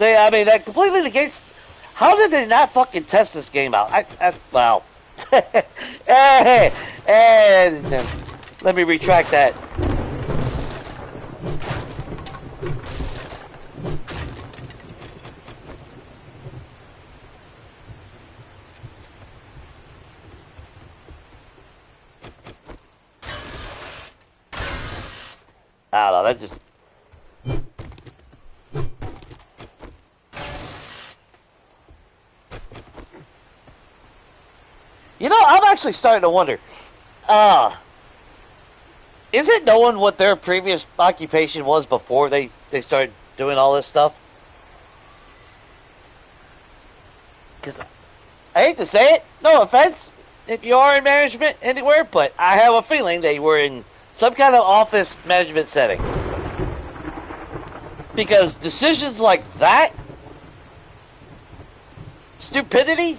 I mean, that completely negates. How did they not fucking test this game out? Wow. And let me retract that. I don't know, that just... You know, I'm actually starting to wonder, is it knowing what their previous occupation was before they started doing all this stuff? Because I hate to say it, no offense, if you are in management anywhere, but I have a feeling they were in some kind of office management setting. Because decisions like that, stupidity,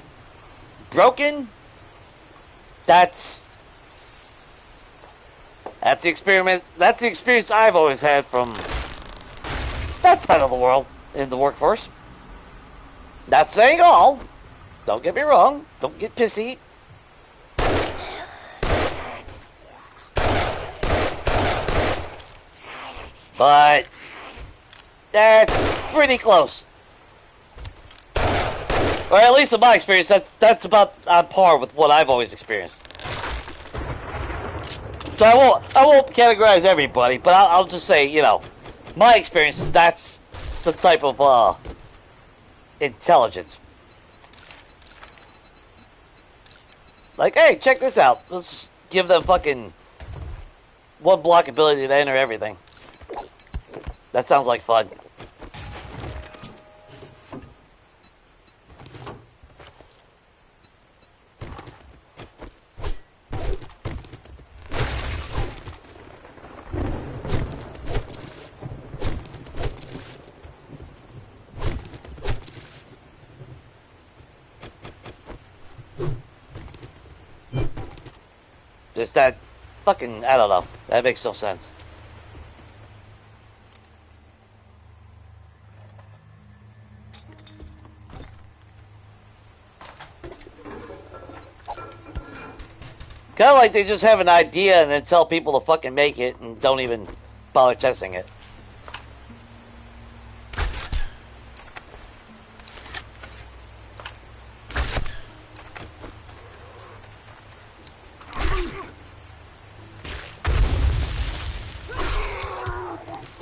broken, that's the experience I've always had from that side of the world in the workforce. Not saying all, don't get me wrong, don't get pissy. But that's pretty close. Or at least in my experience, that's about on par with what I've always experienced. So I won't categorize everybody, but I'll just say, you know, my experience, that's the type of intelligence. Like, hey, check this out. Let's just give them fucking one block ability to enter everything. That sounds like fun. Just that fucking, I don't know. That makes no sense. It's kind of like they just have an idea and then tell people to fucking make it and don't even bother testing it.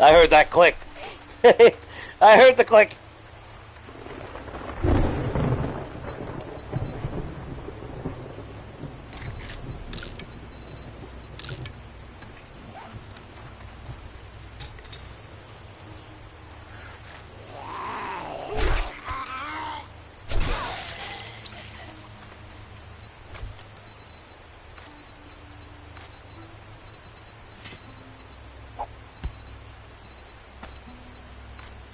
I heard that click. I heard the click.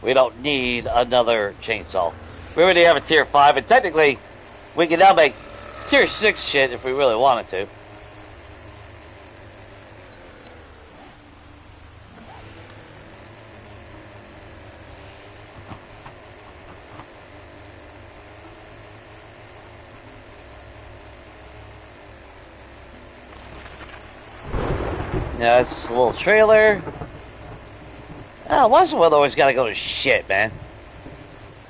We don't need another chainsaw. We already have a tier 5, and technically, we can now make tier 6 shit if we really wanted to. Yeah, it's just a little trailer. Ah, why's the weather always gotta go to shit, man?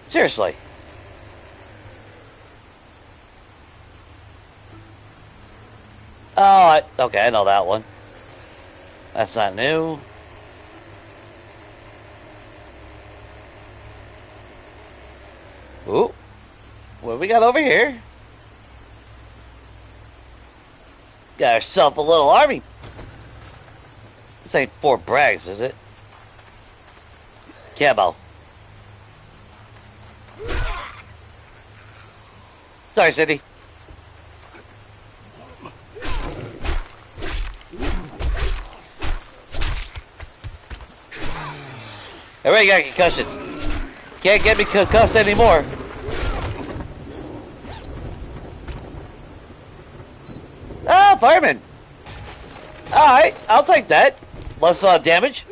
Seriously. Oh, okay, I know that one. That's not new. Ooh. What do we got over here? Got ourselves a little army. This ain't Fort Braggs, is it? Camo. Sorry, Cindy. Everybody got a concussion. Can't get me concussed anymore. Ah, fireman. Alright, I'll take that. Less damage.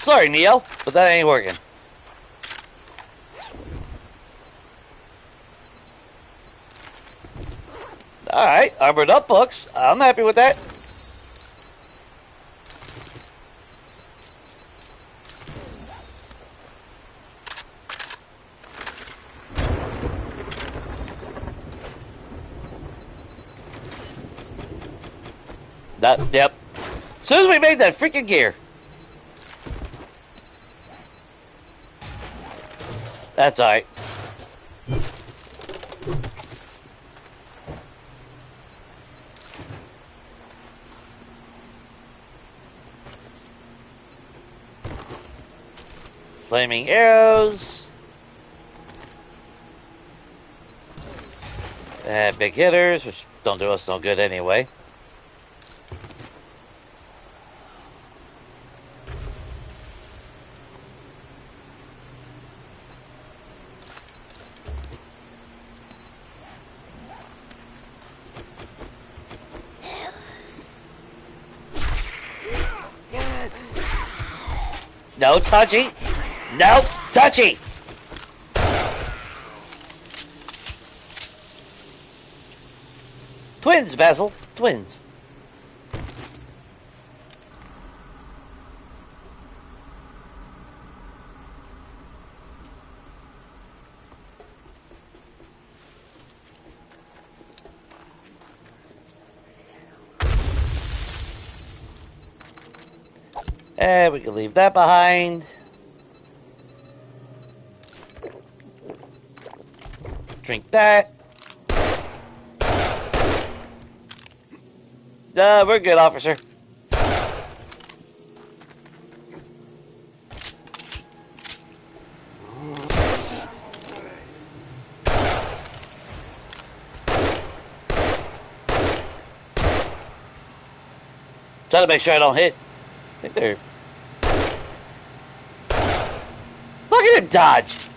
Sorry, Neo, but that ain't working. Alright, armored up books. I'm happy with that. Yep. As soon as we made that freaking gear. That's alright. Flaming arrows. And big hitters, which don't do us no good anyway. No touchy. No touchy. Twins, Basil. Twins. And we can leave that behind. Drink that. We're good, officer. Trying to make sure I don't hit. I think they're... Look at him dodge!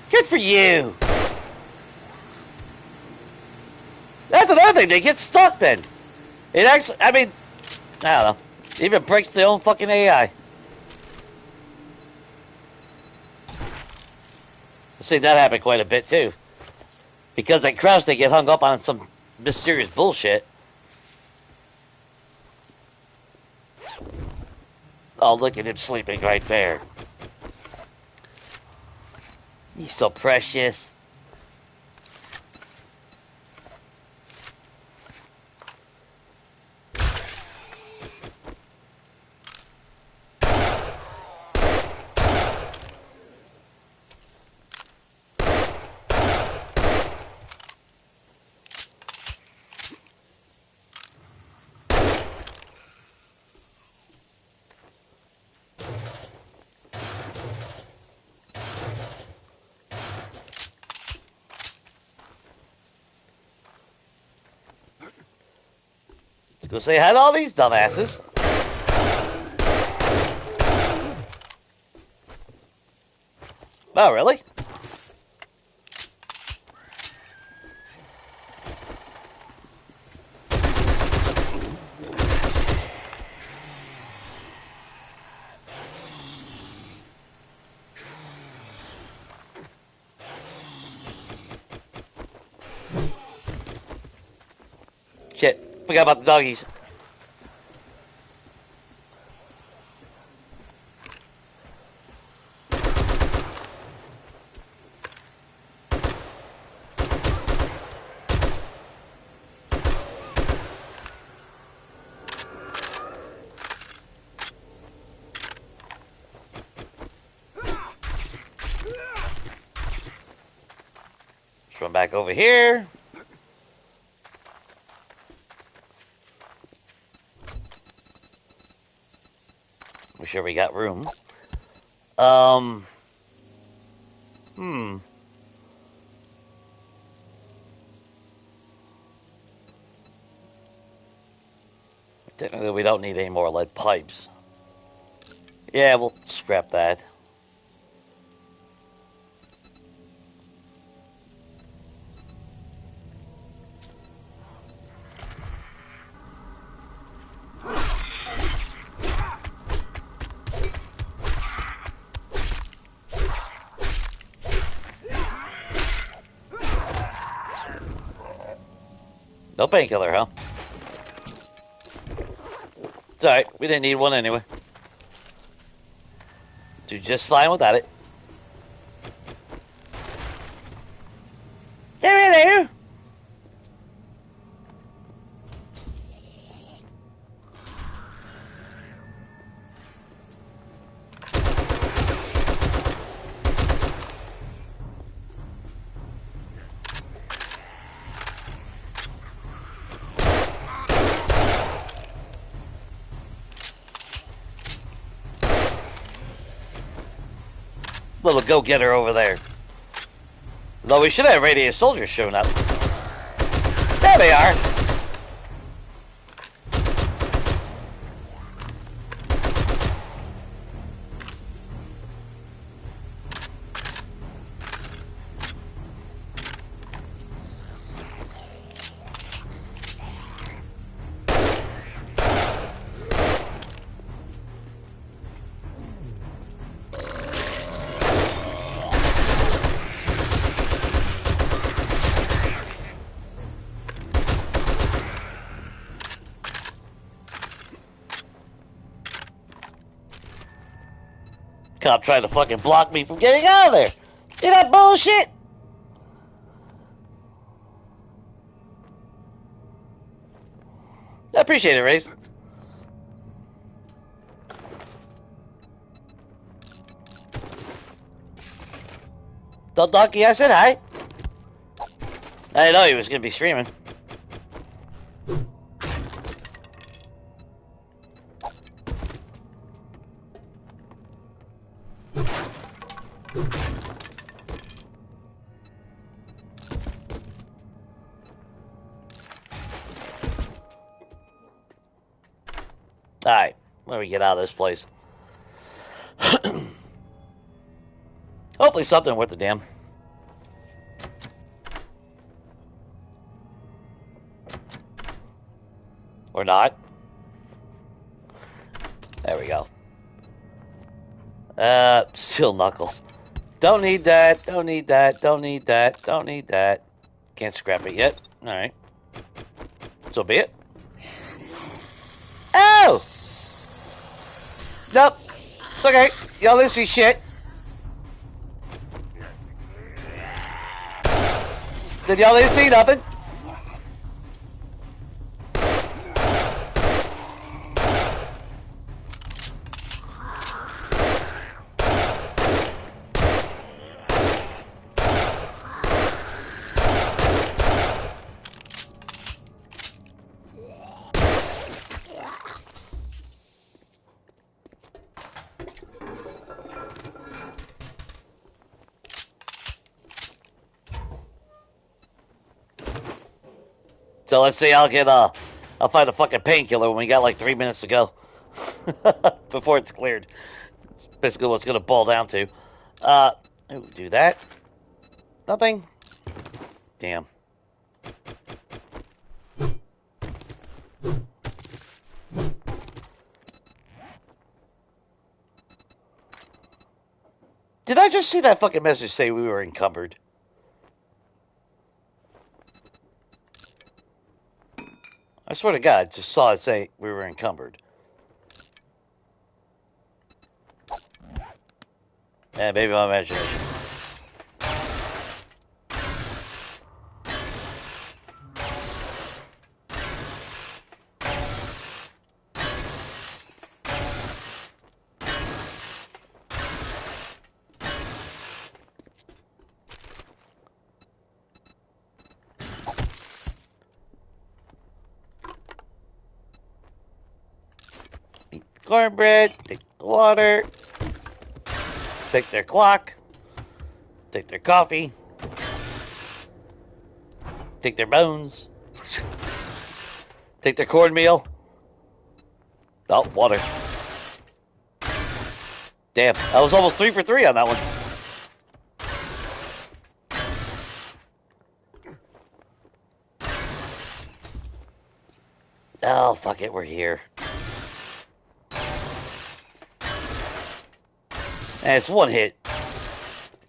Good for you! That's another thing, they get stuck then. It actually, I mean, I don't know. It even breaks their own fucking AI. I've seen that happen quite a bit too. Because they crash, they get hung up on some mysterious bullshit. Oh, look at him sleeping right there. He's so precious. Let's go say hi to all these dumbasses. Oh, really? Shit, forgot about the doggies. Let's run back over here. Make sure we got room. Technically, we don't need any more lead pipes. Yeah, we'll scrap that. No painkiller, huh? It's alright, we didn't need one anyway. Do just fine without it. Hello! Little go-getter over there. Though we should have radiant soldiers showing up. There they are. Cop trying to fucking block me from getting out of there. See that bullshit? I appreciate it, Race. Don't donkey, I said hi. I didn't know he was gonna be streaming. Alright, let me get out of this place. Hopefully something worth a damn. Or not. There we go. Steel knuckles. Don't need that, don't need that, don't need that, don't need that. Can't scrap it yet. Alright. So be it. Oh! Nope. It's okay. Y'all didn't see shit. Then y'all didn't see nothing. So let's see, I'll find a fucking painkiller when we got like 3 minutes to go. Before it's cleared. It's basically what it's gonna boil down to. Do that. Nothing. Damn. Did I just see that fucking message say we were encumbered? I swear to God, I just saw it say we were encumbered. Yeah, maybe my imagination. Cornbread, take the water, take their clock, take their coffee, take their bones, take their cornmeal. Oh, water. Damn, I was almost 3 for 3 on that one. Oh, fuck it, we're here. And it's one hit.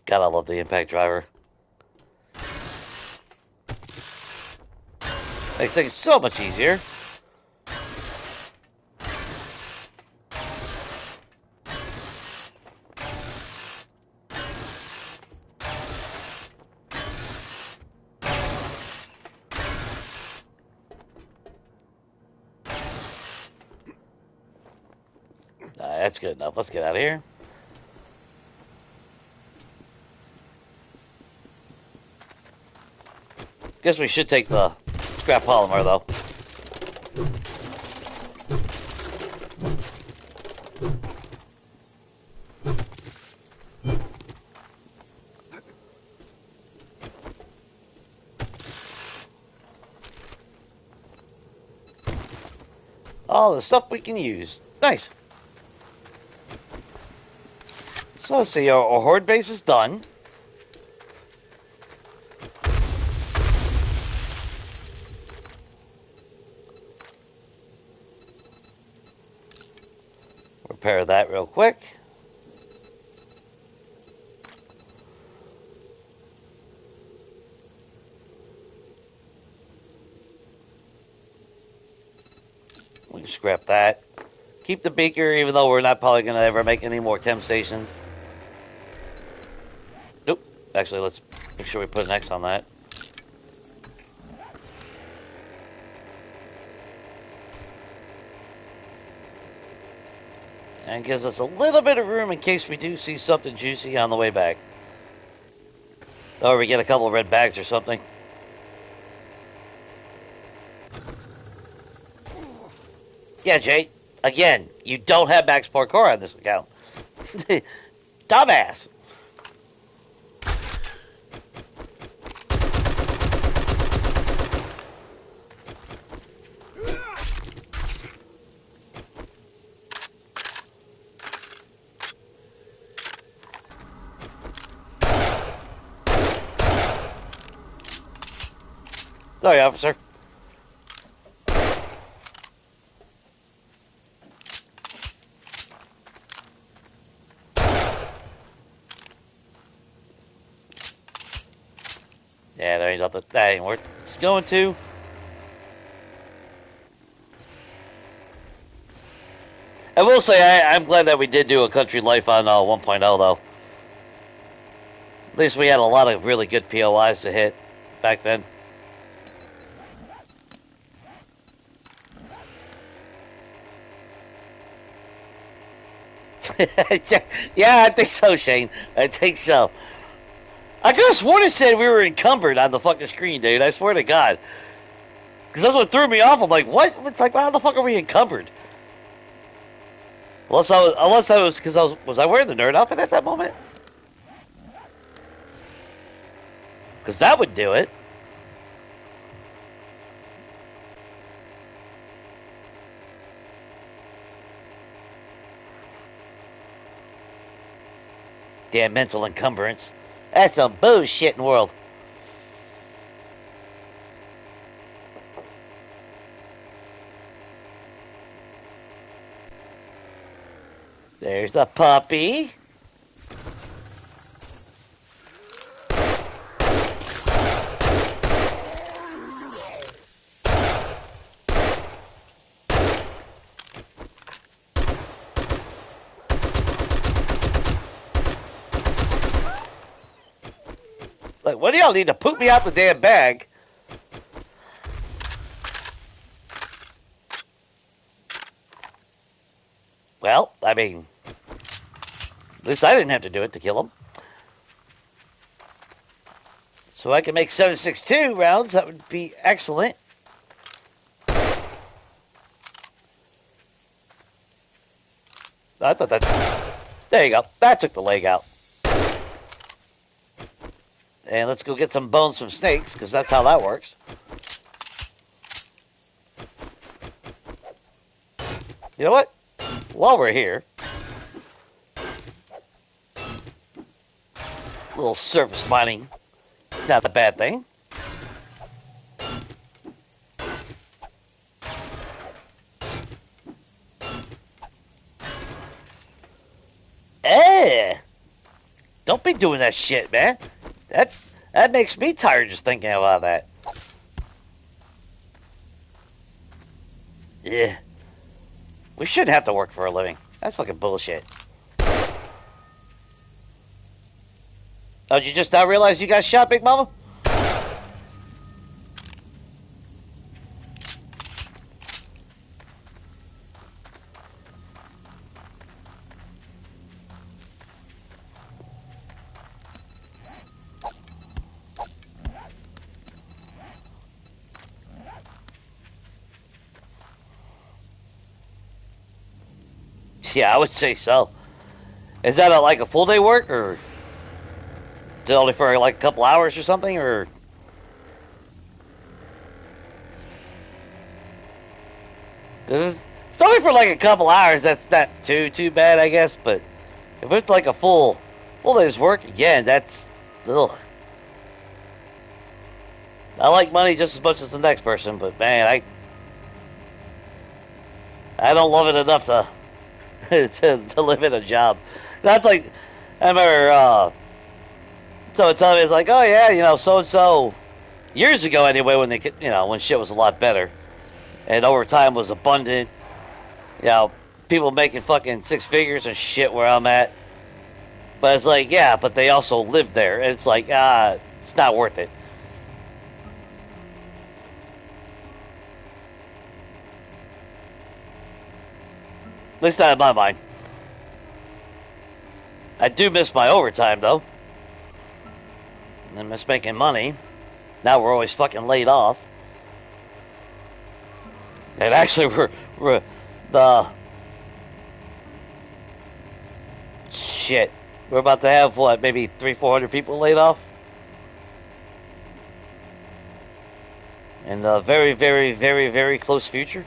God, I love the impact driver. Makes things so much easier. That's good enough. Let's get out of here. Guess we should take the scrap polymer, though. All the stuff we can use. Nice. So let's see, our horde base is done. Repair that real quick. We can scrap that. Keep the beaker, even though we're not probably going to ever make any more chem stations. Nope. Actually, let's make sure we put an X on that. And gives us a little bit of room in case we do see something juicy on the way back. Or we get a couple of red bags or something. Yeah, Jay. Again, you don't have max parkour on this account. Dumbass. Sorry, officer. Yeah, there ain't nothing. That ain't worth it's going to. I will say I'm glad that we did do a country life on 1.0 though. At least we had a lot of really good POIs to hit back then. Yeah, I think so, Shane. I think so. I could have sworn it said we were encumbered on the fucking screen, dude. I swear to God. Because that's what threw me off. I'm like, what? It's like, how the fuck are we encumbered? Unless I was because was I wearing the nerd outfit at that moment? Because that would do it. Damn mental encumbrance. That's some bullshit in the world. There's the puppy. Like, what do y'all need to poop me out the damn bag? Well, I mean, at least I didn't have to do it to kill him. So I can make 7.62 rounds. That would be excellent. I thought that... There you go. That took the leg out. And let's go get some bones from snakes, because that's how that works. You know what? While we're here... A little surface mining. Not a bad thing. Don't be doing that shit, man. That makes me tired just thinking about that. Yeah. We shouldn't have to work for a living. That's fucking bullshit. Oh, did you just now realize you got shot, Big Mama? Yeah, I would say so. Is that like a full day work, or is it only for like a couple hours or something, or? It's only for like a couple hours. That's not too bad, I guess. But if it's like a full day's work again, that's ugh. I like money just as much as the next person, but man, I don't love it enough to to live in a job. That's like I remember. So tell me it's like, oh yeah, you know, so and so years ago anyway, when they, you know, when shit was a lot better and overtime was abundant. You know, people making fucking six figures and shit where I'm at. But it's like, yeah, but they also live there. And it's like, it's not worth it. At least not in my mind. I do miss my overtime, though. I miss making money. Now we're always fucking laid off. And actually, we're the... Shit. We're about to have, what, maybe 300-400 people laid off? In the very, very, very, very close future.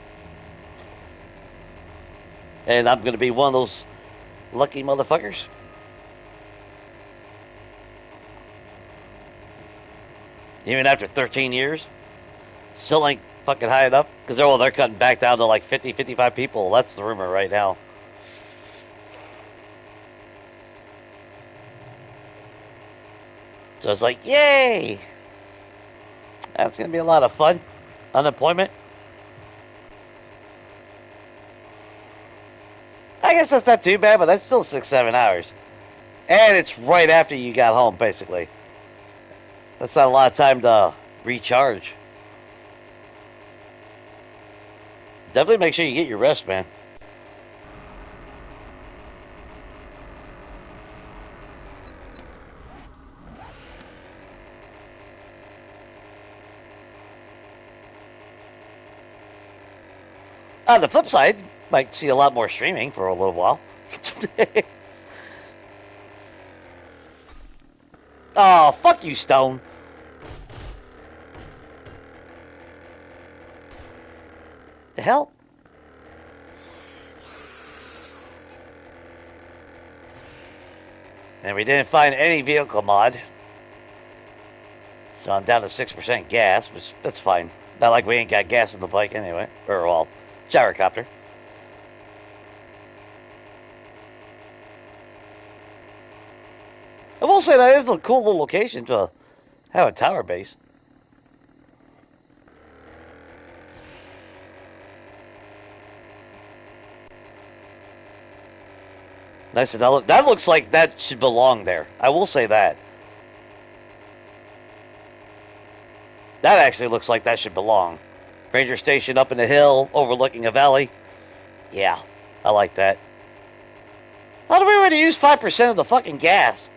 And I'm going to be one of those lucky motherfuckers. Even after 13 years. Still ain't fucking high enough because they're cutting back down to like 50, 55 people. That's the rumor right now. So it's like, yay! That's gonna be a lot of fun. Unemployment. I guess that's not too bad, but that's still 6, 7 hours. And it's right after you got home, basically. That's not a lot of time to recharge. Definitely make sure you get your rest, man. On the flip side, might see a lot more streaming for a little while. Oh, fuck you, Stone. The hell? And we didn't find any vehicle mod. So I'm down to 6% gas, which that's fine. Not like we ain't got gas in the bike anyway. Or, well, gyrocopter. I will say that is a cool little location to have a tower base. Nice and that looks like that should belong there. I will say that. That actually looks like that should belong. Ranger station up in the hill, overlooking a valley. Yeah, I like that. How do we already use 5% of the fucking gas?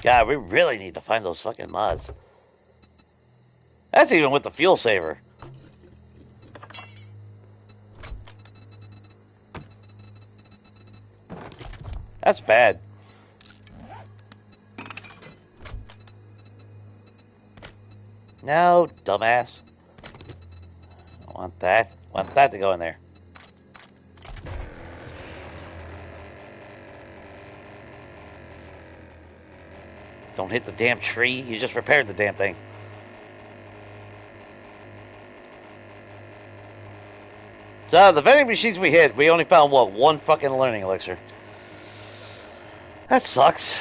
God, we really need to find those fucking mods. That's even with the fuel saver. That's bad. No, dumbass. I want that. I want that to go in there. Don't hit the damn tree. You just repaired the damn thing. So, the vending machines we hit, we only found, what, one fucking learning elixir. That sucks.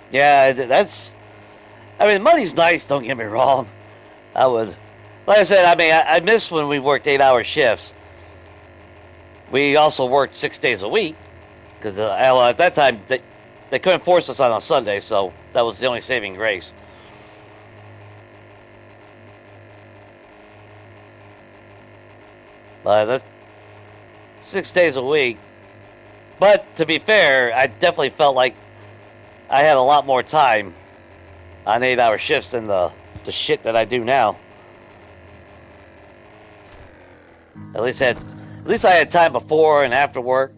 Yeah, that's... I mean, money's nice, don't get me wrong. I would... Like I said, I mean, I miss when we worked 8-hour shifts. We also worked 6 days a week. Because at that time, they couldn't force us on a Sunday, so that was the only saving grace. That's 6 days a week. But, to be fair, I definitely felt like I had a lot more time on 8-hour shifts than the shit that I do now. At least I had time before and after work.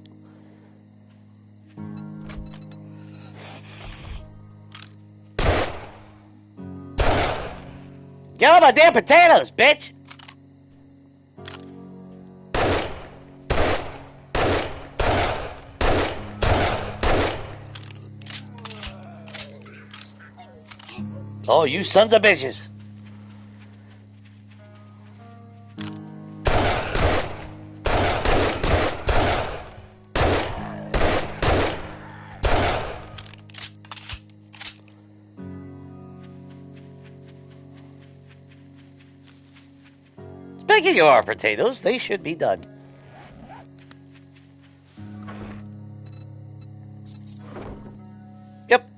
Get all my damn potatoes, bitch! Oh, you sons of bitches! Speaking of our potatoes, they should be done. Yep.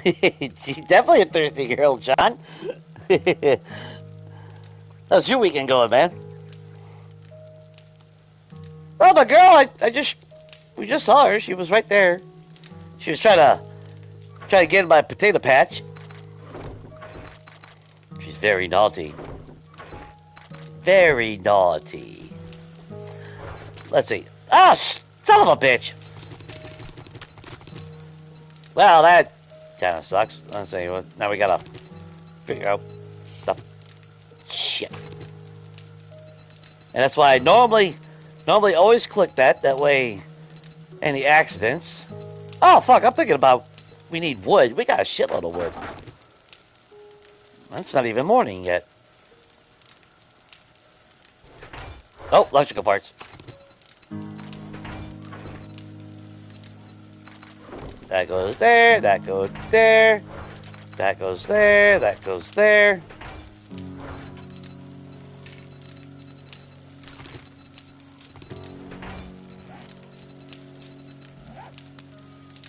Definitely a thirsty girl, John. How's your weekend going, man? Oh, the girl, we just saw her. She was right there. She was trying to get in my potato patch. She's very naughty. Very naughty. Let's see. Ah, son of a bitch. Well, that kind of sucks. Let's see. Now we gotta figure out stuff. Shit. And that's why I normally always click that. That way, any accidents. Oh, fuck. I'm thinking about we need wood. We got a shitload of wood. It's not even morning yet. Oh, electrical parts. That goes there, that goes there, that goes there, that goes there.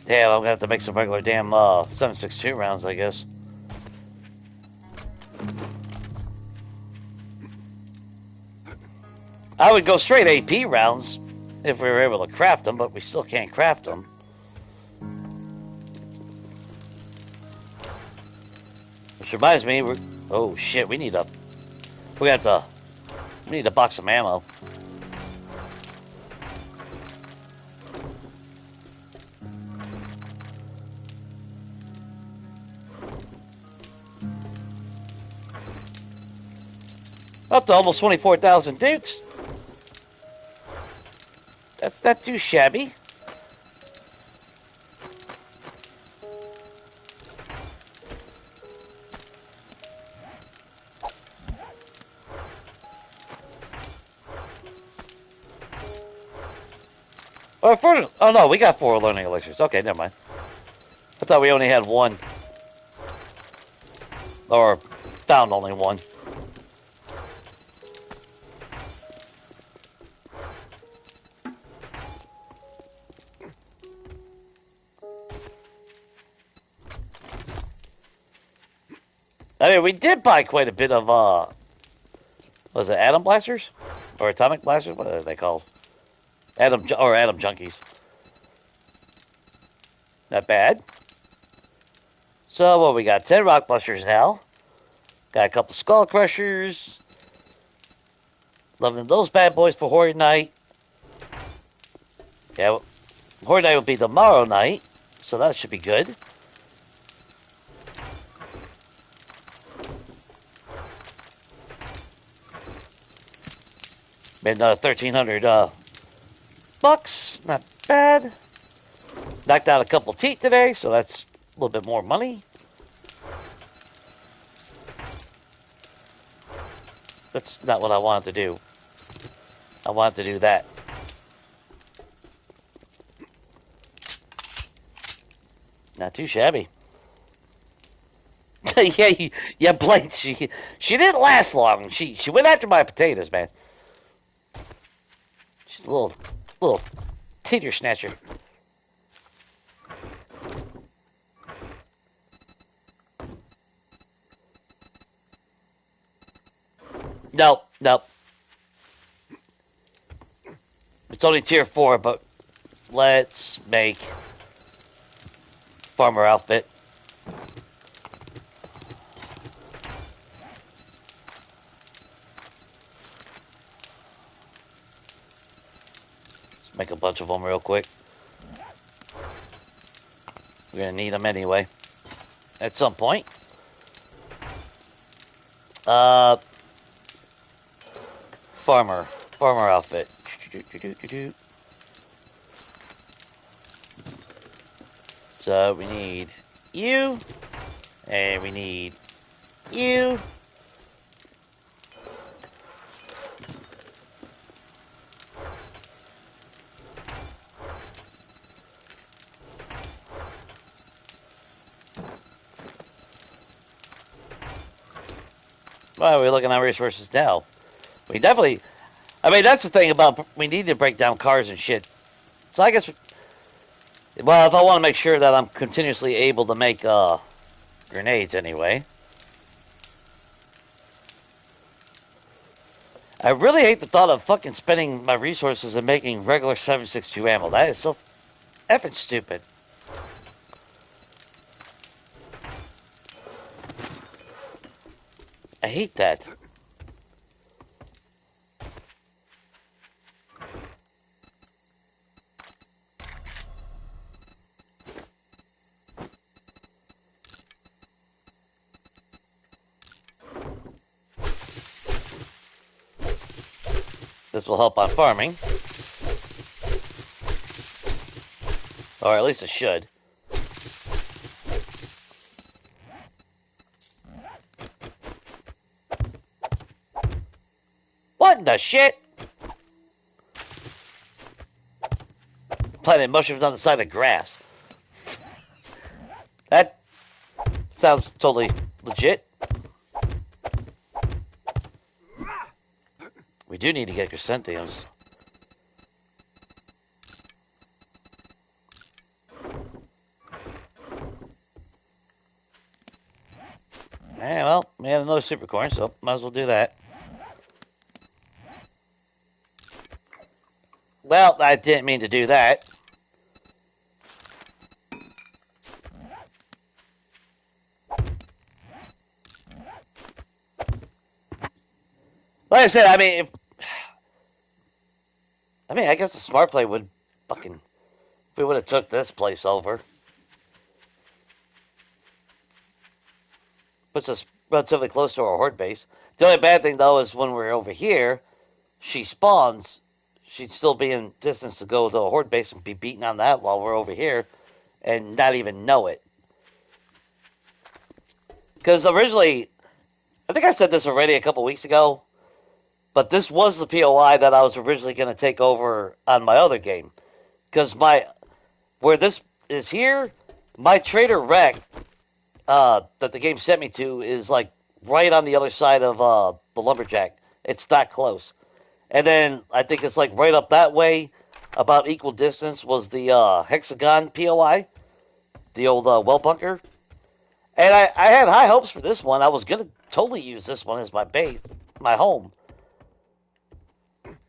Yeah, well, I'm gonna have to make some regular damn 7.62 rounds, I guess. I would go straight AP rounds if we were able to craft them, but we still can't craft them. Which reminds me, oh shit, we need a box of ammo. Up to almost 24,000 dukes. That's not too shabby. Oh no, we got 4 learning elixirs. Okay, never mind. I thought we only had 1. Or found only 1. I mean, we did buy quite a bit of, was it atom blasters? Or atomic blasters? What are they called? Atom junkies. Not bad. So, what we got? 10 rock busters now. Got a couple skull crushers. Loving those bad boys for Horde Night. Yeah, Horde Night will be tomorrow night. So that should be good. Made another 1,300 bucks. Not bad. Knocked out a couple teeth today, so that's a little bit more money. That's not what I wanted to do. I wanted to do that. Not too shabby. Yeah, Blake, she didn't last long. She went after my potatoes, man. She's a little tater snatcher. Nope. It's only tier 4, but let's make farmer outfit. Let's make a bunch of them real quick. We're gonna need them anyway at some point. Farmer outfit. So we need you, and we need you. Why are we looking at resources now? We definitely, I mean, that's the thing about, we need to break down cars and shit. So I guess Well, if I want to make sure that I'm continuously able to make grenades anyway. I really hate the thought of fucking spending my resources and making regular 7.62 ammo. That is so effing stupid. I hate that. This will help on farming. Or at least it should. What in the shit? Planted mushrooms on the side of grass. That sounds totally legit. We do need to get chrysanthemums. Yeah, well, we have another super corn, so might as well do that. Well, I didn't mean to do that. Like I said, I mean, I guess the smart play would fucking, if we would have took this place over. Puts us relatively close to our horde base. The only bad thing, though, is when we're over here, she spawns, she'd still be in distance to go to a horde base and be beating on that while we're over here and not even know it. Because originally, I think I said this already a couple weeks ago, but this was the POI that I was originally going to take over on my other game. Because where this is here, my trader wreck that the game sent me to is like right on the other side of the lumberjack. It's that close. And then I think it's like right up that way, about equal distance, was the hexagon POI, the old well bunker. And I had high hopes for this one. I was going to totally use this one as my base, my home.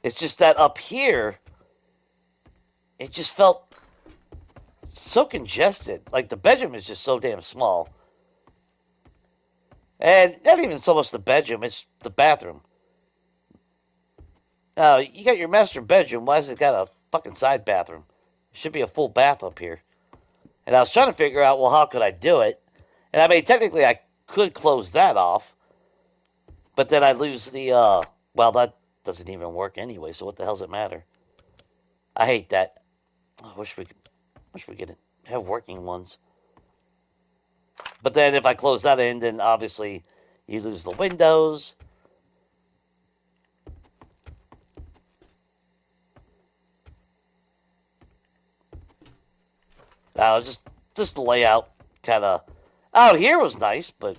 It's just that up here, it just felt so congested. Like the bedroom is just so damn small. And not even so much the bedroom, it's the bathroom. Now, you got your master bedroom. Why has it got a fucking side bathroom? It should be a full bath up here. And I was trying to figure out, well, how could I do it? And I mean, technically, I could close that off. But then I lose the, well, that doesn't even work anyway, so what the hell does it matter? I hate that. I wish we could have working ones. But then if I close that in, then obviously you lose the windows. Just the layout kind of out here was nice, but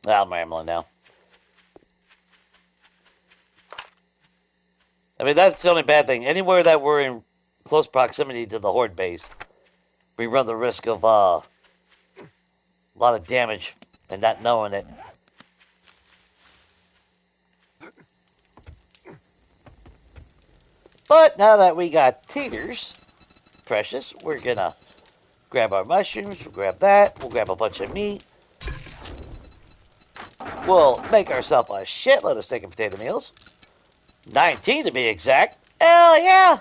I'm rambling now. I mean, that's the only bad thing. Anywhere that we're in close proximity to the horde base, we run the risk of a lot of damage and not knowing it. But now that we got teeters, precious, we're gonna grab our mushrooms, we'll grab that, we'll grab a bunch of meat. We'll make ourselves a shitload of steak and potato meals. 19 to be exact. Hell yeah!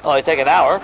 Only take an hour.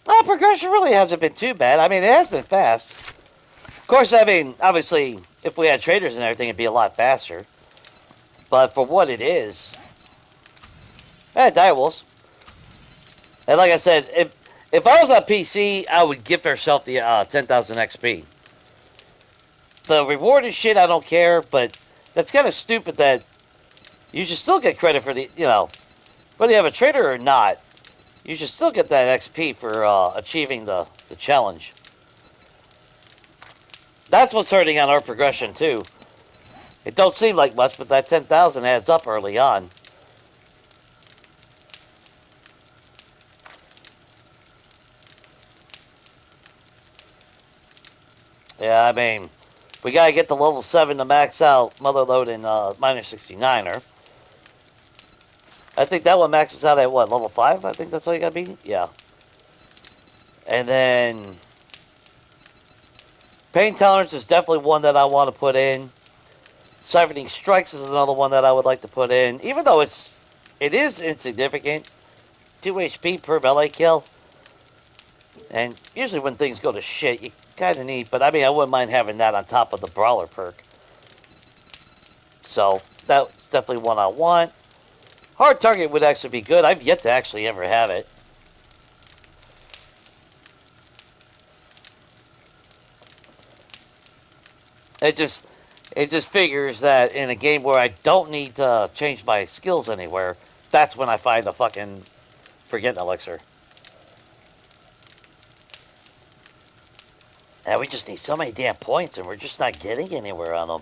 Well, progression really hasn't been too bad. I mean, it has been fast. Of course, I mean, obviously, if we had traders and everything, it'd be a lot faster. But for what it is, direwolves. And like I said, if I was on PC, I would gift ourselves the 10,000 XP. The reward and shit, I don't care, but that's kind of stupid that you should still get credit for the, whether you have a trader or not, you should still get that XP for achieving the challenge. That's what's hurting on our progression, too. It don't seem like much, but that 10,000 adds up early on. Yeah, I mean, we gotta get to level 7 to max out Motherload and Minor 69er. I think that one maxes out at what, level 5? I think that's all you gotta be? Yeah. And then Pain Tolerance is definitely one that I want to put in. Siphoning Strikes is another one that I would like to put in. Even though it is insignificant. 2 HP per melee kill. And usually when things go to shit, you kind of need, but I mean, I wouldn't mind having that on top of the Brawler perk. So, that's definitely one I want. Hard Target would actually be good. I've yet to actually ever have it. It just figures that in a game where I don't need to change my skills anywhere, that's when I find the fucking Forget Elixir. And we just need so many damn points, and we're just not getting anywhere on them.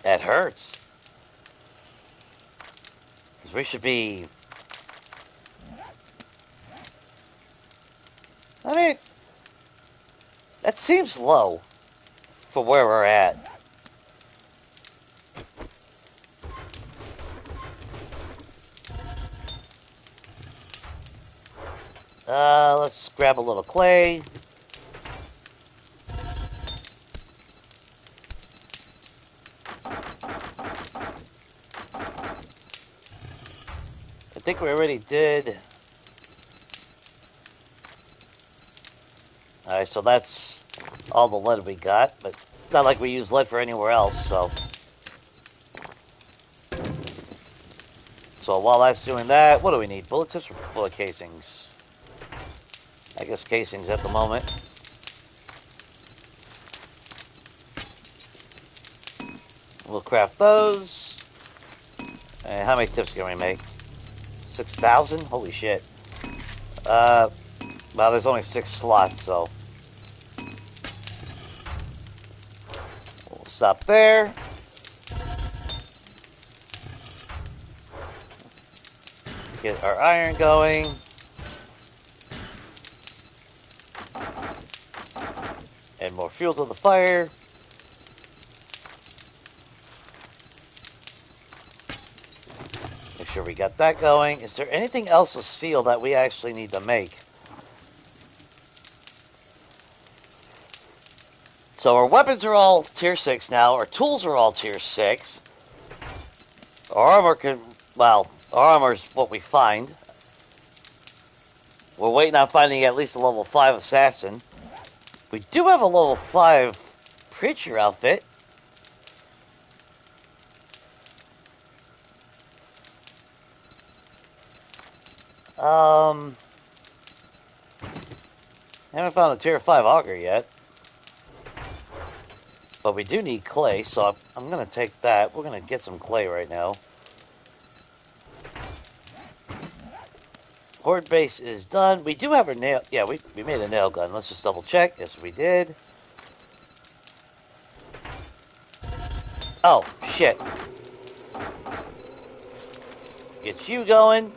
That hurts. Because we should be... I mean, that seems low for where we're at. Let's grab a little clay. I think we already did. Alright, so that's all the lead we got, but it's not like we use lead for anywhere else, so. So while that's doing that, what do we need? Bullet tips or bullet casings? I guess casings at the moment. We'll craft those. And how many tips can we make? 6,000? Holy shit. Well, there's only 6 slots, so. We'll stop there. Get our iron going. Add more fuel to the fire. Make sure we got that going. Is there anything else with steel that we actually need to make? So our weapons are all tier 6 now. Our tools are all tier 6. Our armor can... Well, our armor is what we find. We're waiting on finding at least a level 5 assassin. We do have a level 5 preacher outfit. I haven't found a tier 5 auger yet. But we do need clay, so I'm going to take that. We're going to get some clay right now. Horde base is done. We do have our nail... Yeah, we made a nail gun. Let's just double check. Yes, we did. Oh, shit. Get you going.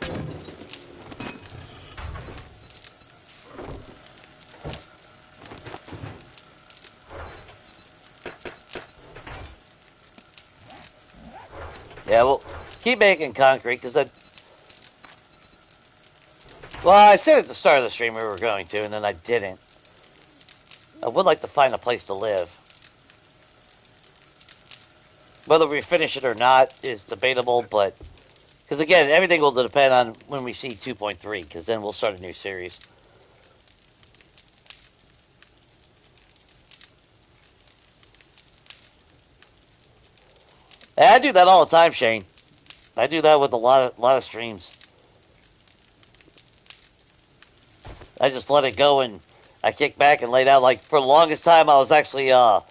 Yeah, we'll keep making concrete, because well, I said at the start of the stream we were going to, and then I didn't. I would like to find a place to live. Whether we finish it or not is debatable, but... Because again, everything will depend on when we see 2.3, because then we'll start a new series. Hey, I do that all the time, Shane. I do that with a lot of streams. I just let it go and I kick back and lay down. Like for the longest time, I was actually a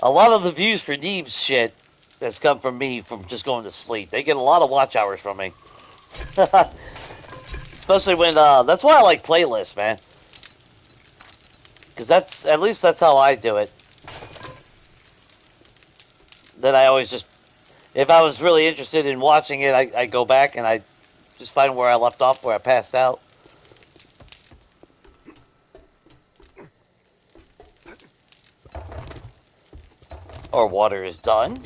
lot of the views for Neebs shit that's come from me from just going to sleep. They get a lot of watch hours from me. Especially when that's why I like playlists, man. Because that's at least that's how I do it. Then I always just, if I was really interested in watching it, I go back and I just find where I left off, where I passed out. Our water is done.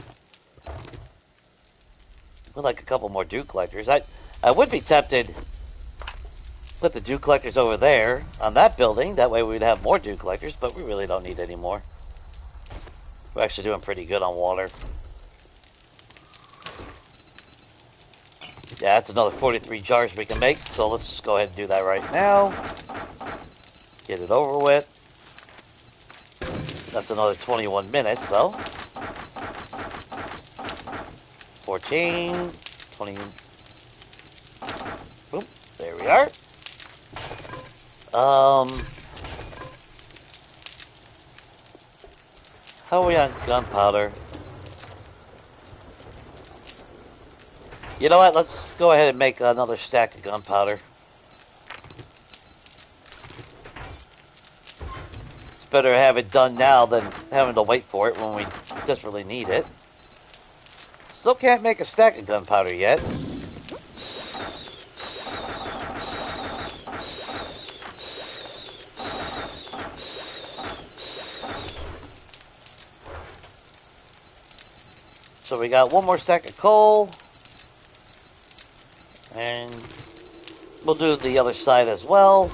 We'd like a couple more dew collectors. I would be tempted put the dew collectors over there on that building. That way we'd have more dew collectors, but we really don't need any more. We're actually doing pretty good on water. Yeah, that's another 43 jars we can make, so let's just go ahead and do that right now. Get it over with. That's another 21 minutes, though. 14, 20. Boom, there we are. How are we on gunpowder? You know what? Let's go ahead and make another stack of gunpowder. It's better to have it done now than having to wait for it when we desperately need it. Still can't make a stack of gunpowder yet. So we got one more stack of coal. And we'll do the other side as well.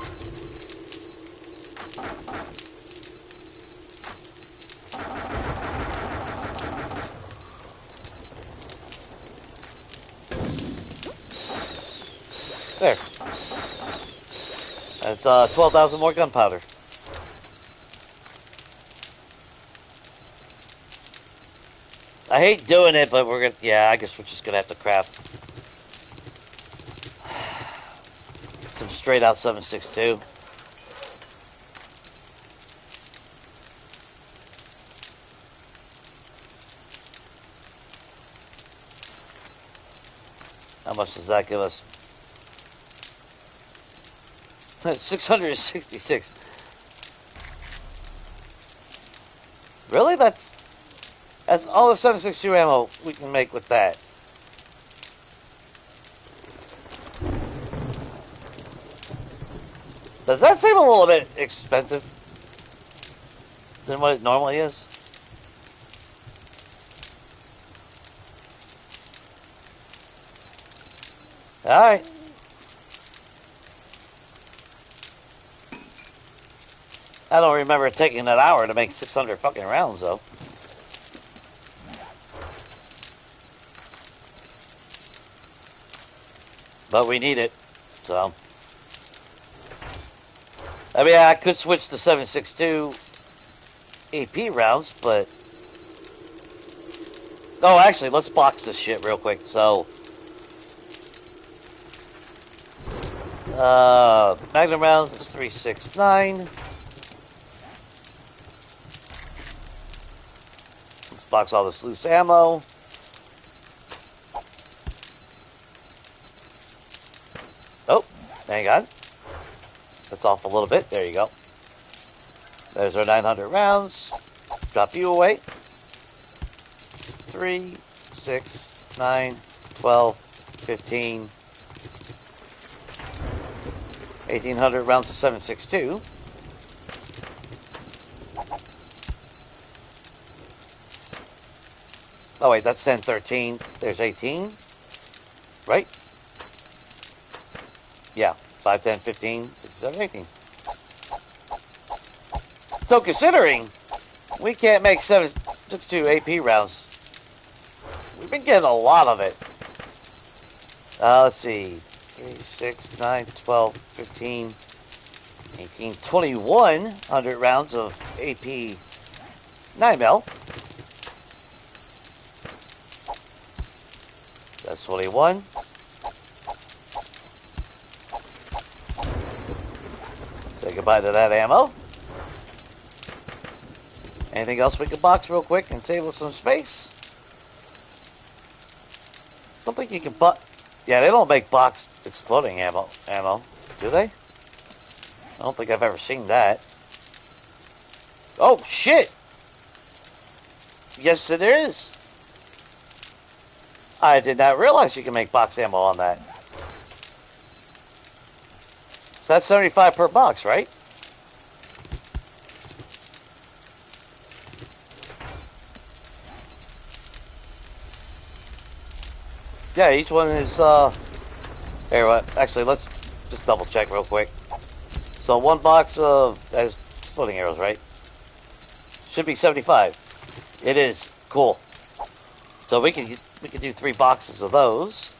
There. That's 12,000 more gunpowder. I hate doing it, but we're gonna, yeah, I guess we're just gonna have to craft some straight out 7.62. How much does that give us? 666. Really? That's all the 7.62 ammo we can make with that. Does that seem a little bit expensive than what it normally is? Alright. I don't remember it taking an hour to make 600 fucking rounds, though. But we need it, so. I mean, I could switch to 7.62 AP rounds, but. Oh, actually, let's box this shit real quick. So, Magnum rounds is 369. Let's box all this loose ammo. Oh, hang on. That's off a little bit. There you go. There's our 900 rounds. Drop you away. 3, 6, 9, 12, 15, 1,800 rounds of 7.62. Oh wait, that's 10, 13. There's 18. Right? Yeah. 5, 10, 15, 16, 18. So considering we can't make 7.62 AP rounds, we've been getting a lot of it. Let's see. 3, 6, 9, 12, 15, 18, 2,100 rounds of AP 9mm. 21. Say goodbye to that ammo. Anything else we can box real quick and save us some space? Don't think you can yeah, they don't make box exploding ammo, do they? I don't think I've ever seen that. Oh, shit! Yes, it is. I did not realize you can make box ammo on that. So that's 75 per box, right? Yeah, each one is, here, what? Actually, let's just double check real quick. So one box of, that's splitting arrows, right? Should be 75. It is. Cool. So we can do 3 boxes of those.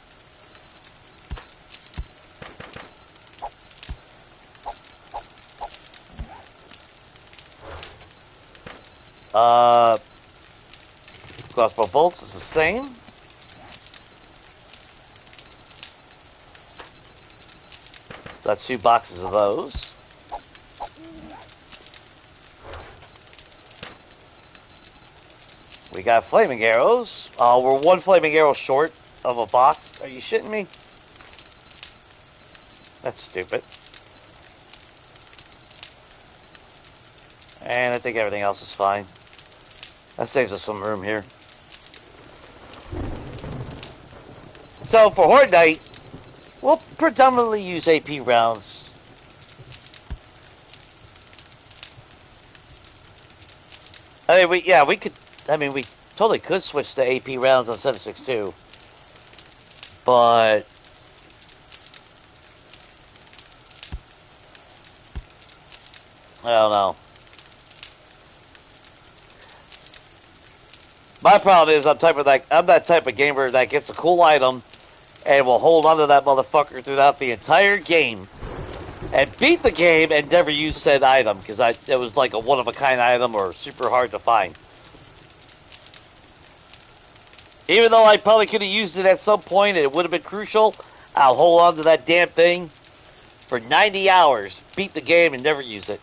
Crossbow bolts is the same. That's 2 boxes of those. We got flaming arrows. We're 1 flaming arrow short of a box. Are you shitting me? That's stupid. And I think everything else is fine. That saves us some room here. So for Horde Night, we'll predominantly use AP rounds. I mean, we totally could switch to AP rounds on 7.62. But I don't know. My problem is I'm that type of gamer that gets a cool item and will hold onto that motherfucker throughout the entire game and beat the game and never use said item because it was like a one-of-a-kind item or super hard to find. Even though I probably could have used it at some point and it would have been crucial, I'll hold on to that damn thing for 90 hours, beat the game, and never use it.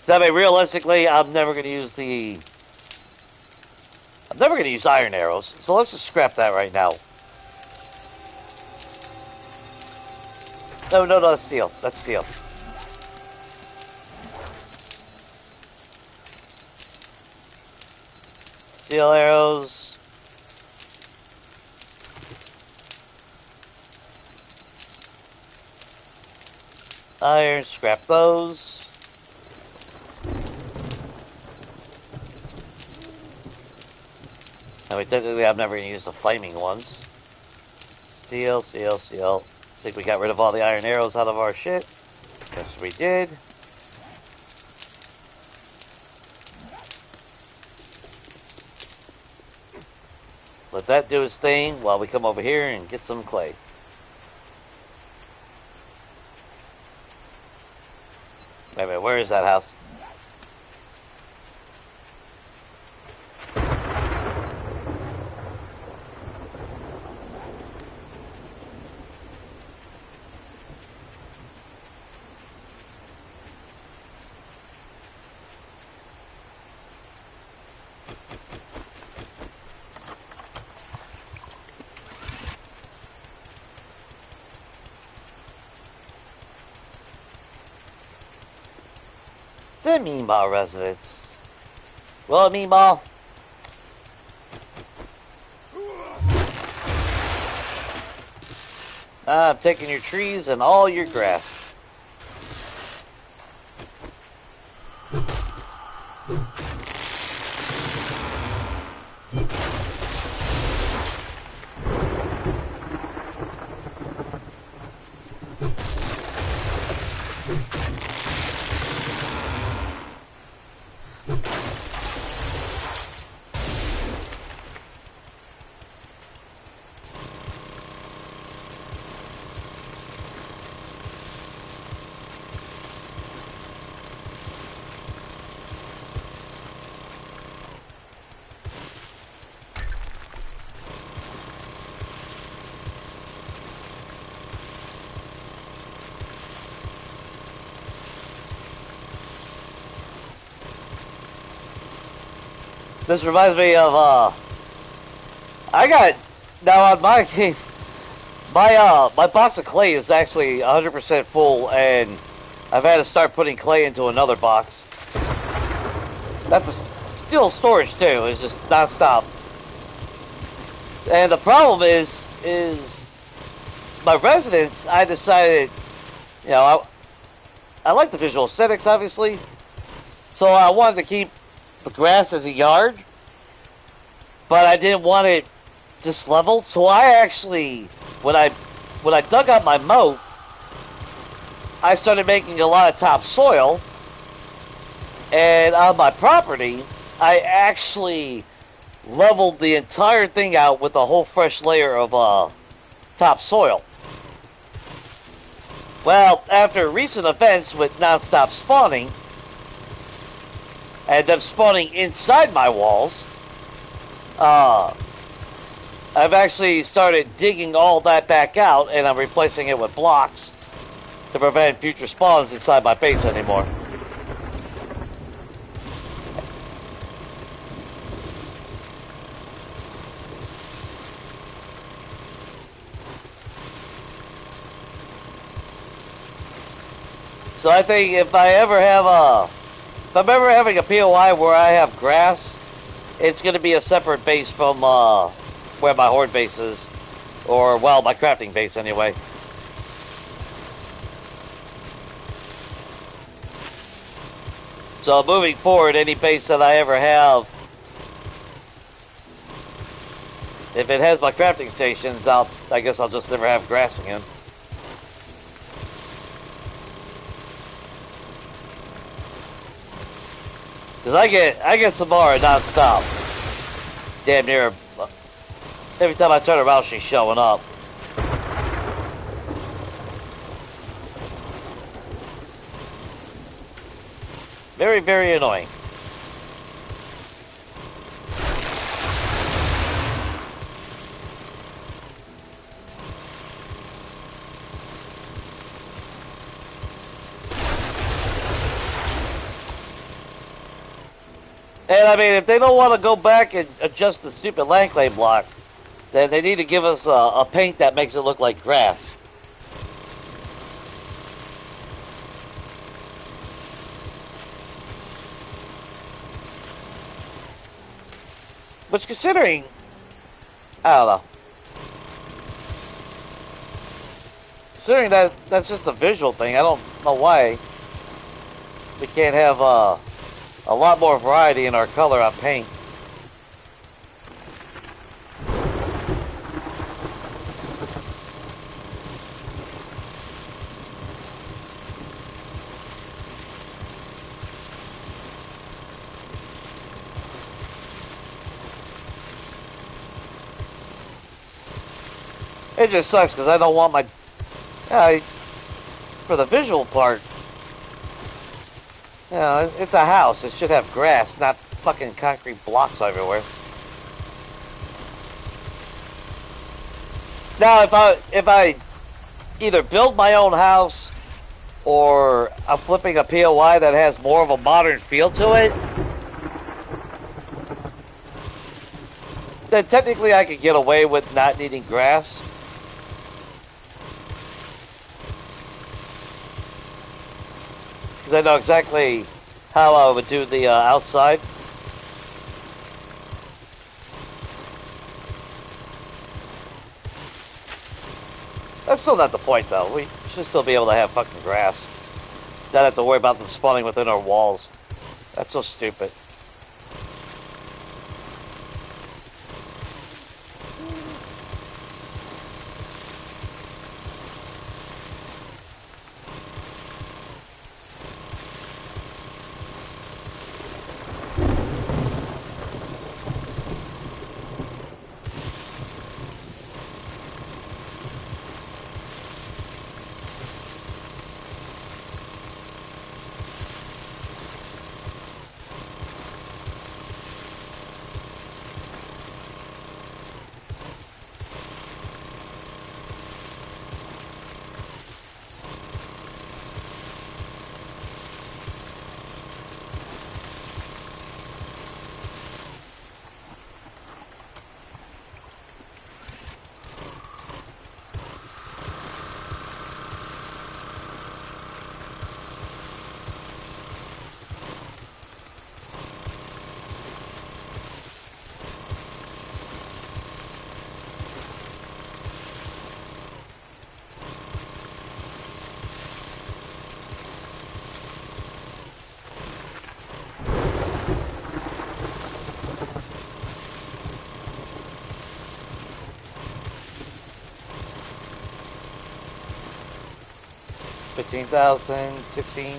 So, I mean, realistically, I'm never going to use iron arrows. So let's just scrap that right now. No, that's steel. That's steel. Steel arrows. Iron, scrap those. I mean, technically, I'm never going to use the flaming ones. Steel. I think we got rid of all the iron arrows out of our shit. Yes, we did. Let that do his thing while we come over here and get some clay. Wait a minute, where is that house? The Meemaw residence. Well, Meemaw. I'm taking your trees and all your grass. This reminds me of I got now on my game. My box of clay is actually 100% full, and I've had to start putting clay into another box. That's still storage too. It's just non-stop. And the problem is my residence. I decided, you know, I like the visual aesthetics, obviously, so I wanted to keep the grass as a yard, but I didn't want it just leveled. So I actually, when I dug out my moat, I started making a lot of topsoil, and on my property, I actually leveled the entire thing out with a whole fresh layer of topsoil. Well, after recent events with non-stop spawning, and them spawning inside my walls, I've actually started digging all that back out, and I'm replacing it with blocks to prevent future spawns inside my base anymore. So I think if I'm ever having a POI where I have grass, it's going to be a separate base from where my horde base is, or well, my crafting base anyway. So moving forward, any base that I ever have, if it has my crafting stations, I guess I'll just never have grass again. Cause I get Samara non-stop. Damn near every time I turn around, she's showing up. Very, very annoying. And I mean, if they don't want to go back and adjust the stupid land claim block, then they need to give us a paint that makes it look like grass. Which, considering, I don't know. Considering that that's just a visual thing, I don't know why we can't have a lot more variety in our color on paint. It just sucks because I don't want my... for the visual part, you know, it's a house. It should have grass, not fucking concrete blocks everywhere. Now, if I either build my own house or I'm flipping a POI that has more of a modern feel to it, then technically I could get away with not needing grass. Because I know exactly how I would do the outside. That's still not the point, though. We should still be able to have fucking grass. Not have to worry about them spawning within our walls. That's so stupid. 15,000, 16.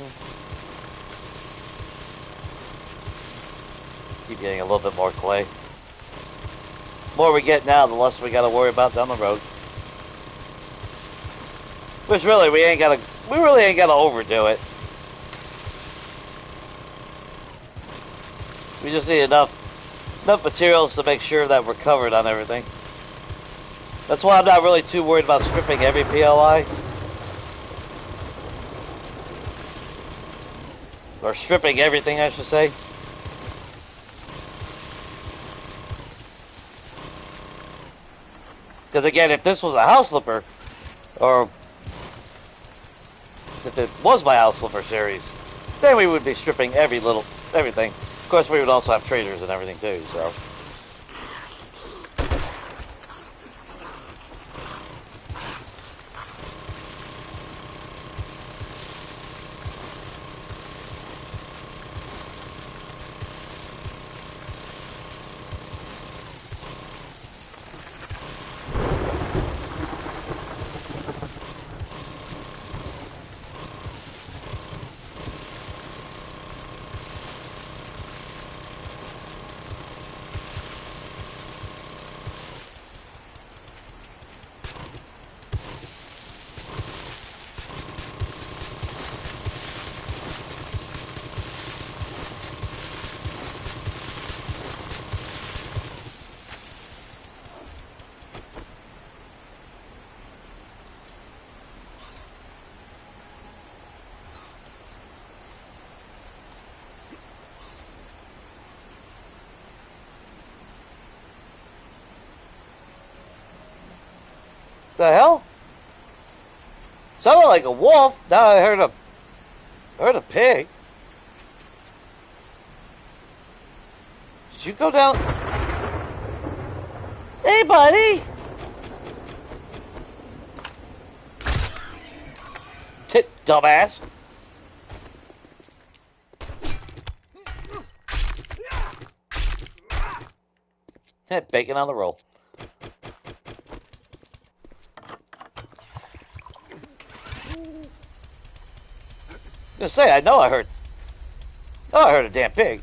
Keep getting a little bit more clay. The more we get now, the less we got to worry about down the road. Which really, we really ain't gotta overdo it. We just need enough materials to make sure that we're covered on everything. That's why I'm not really too worried about stripping every PLI. Or stripping everything, I should say. Because again, if this was a house flipper, or if it was my house flipper series, then we would be stripping everything. Of course, we would also have traders and everything too, so. The hell? Sounded like a wolf. Now I heard a pig. Did you go down? Hey, buddy. Dumbass. Bacon on the roll. I was gonna say, I know I heard a damn pig.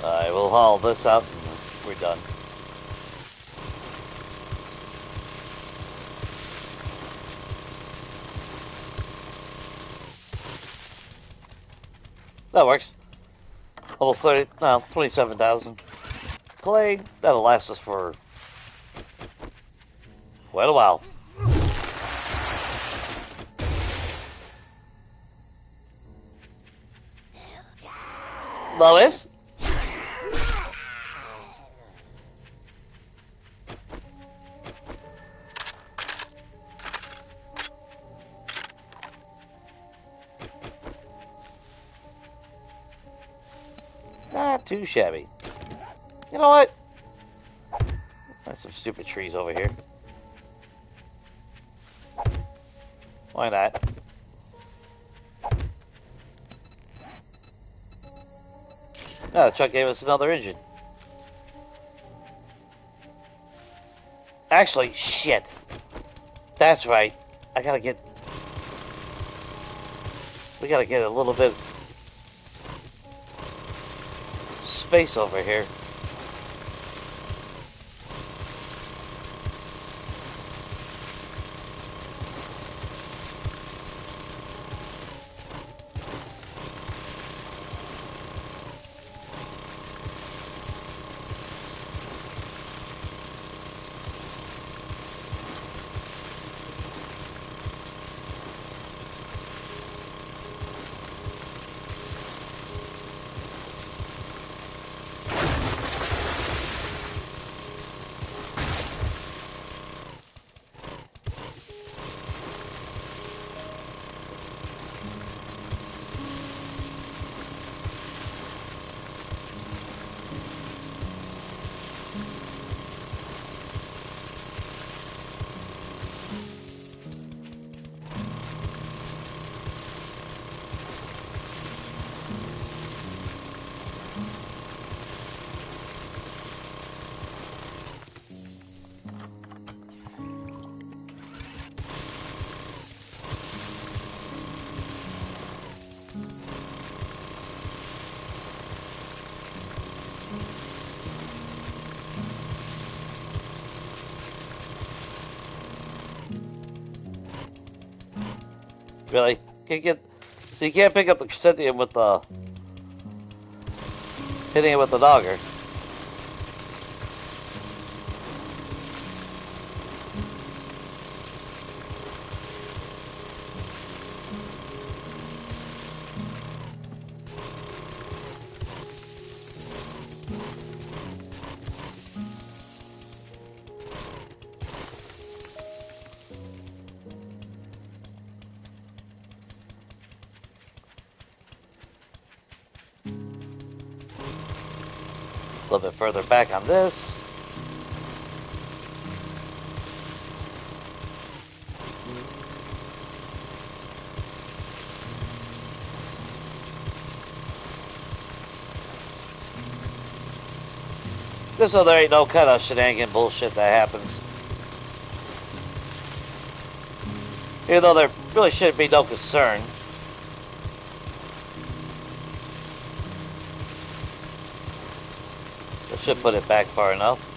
Alright, we'll haul this out and we're done. That works. Almost 27,000. Clay, that'll last us for quite a while. Lois? Not too shabby. You know what? There's some stupid trees over here. Why not? Oh, the truck gave us another engine. Actually, shit. That's right. I gotta get... We gotta get a little bit... space over here. Really? Can't get... So you can't pick up the Crescentium with the... hitting it with the dogger. A little bit further back on this. Just so there ain't no kind of shenanigan bullshit that happens. Even though there really shouldn't be no concern. I should put it back far enough.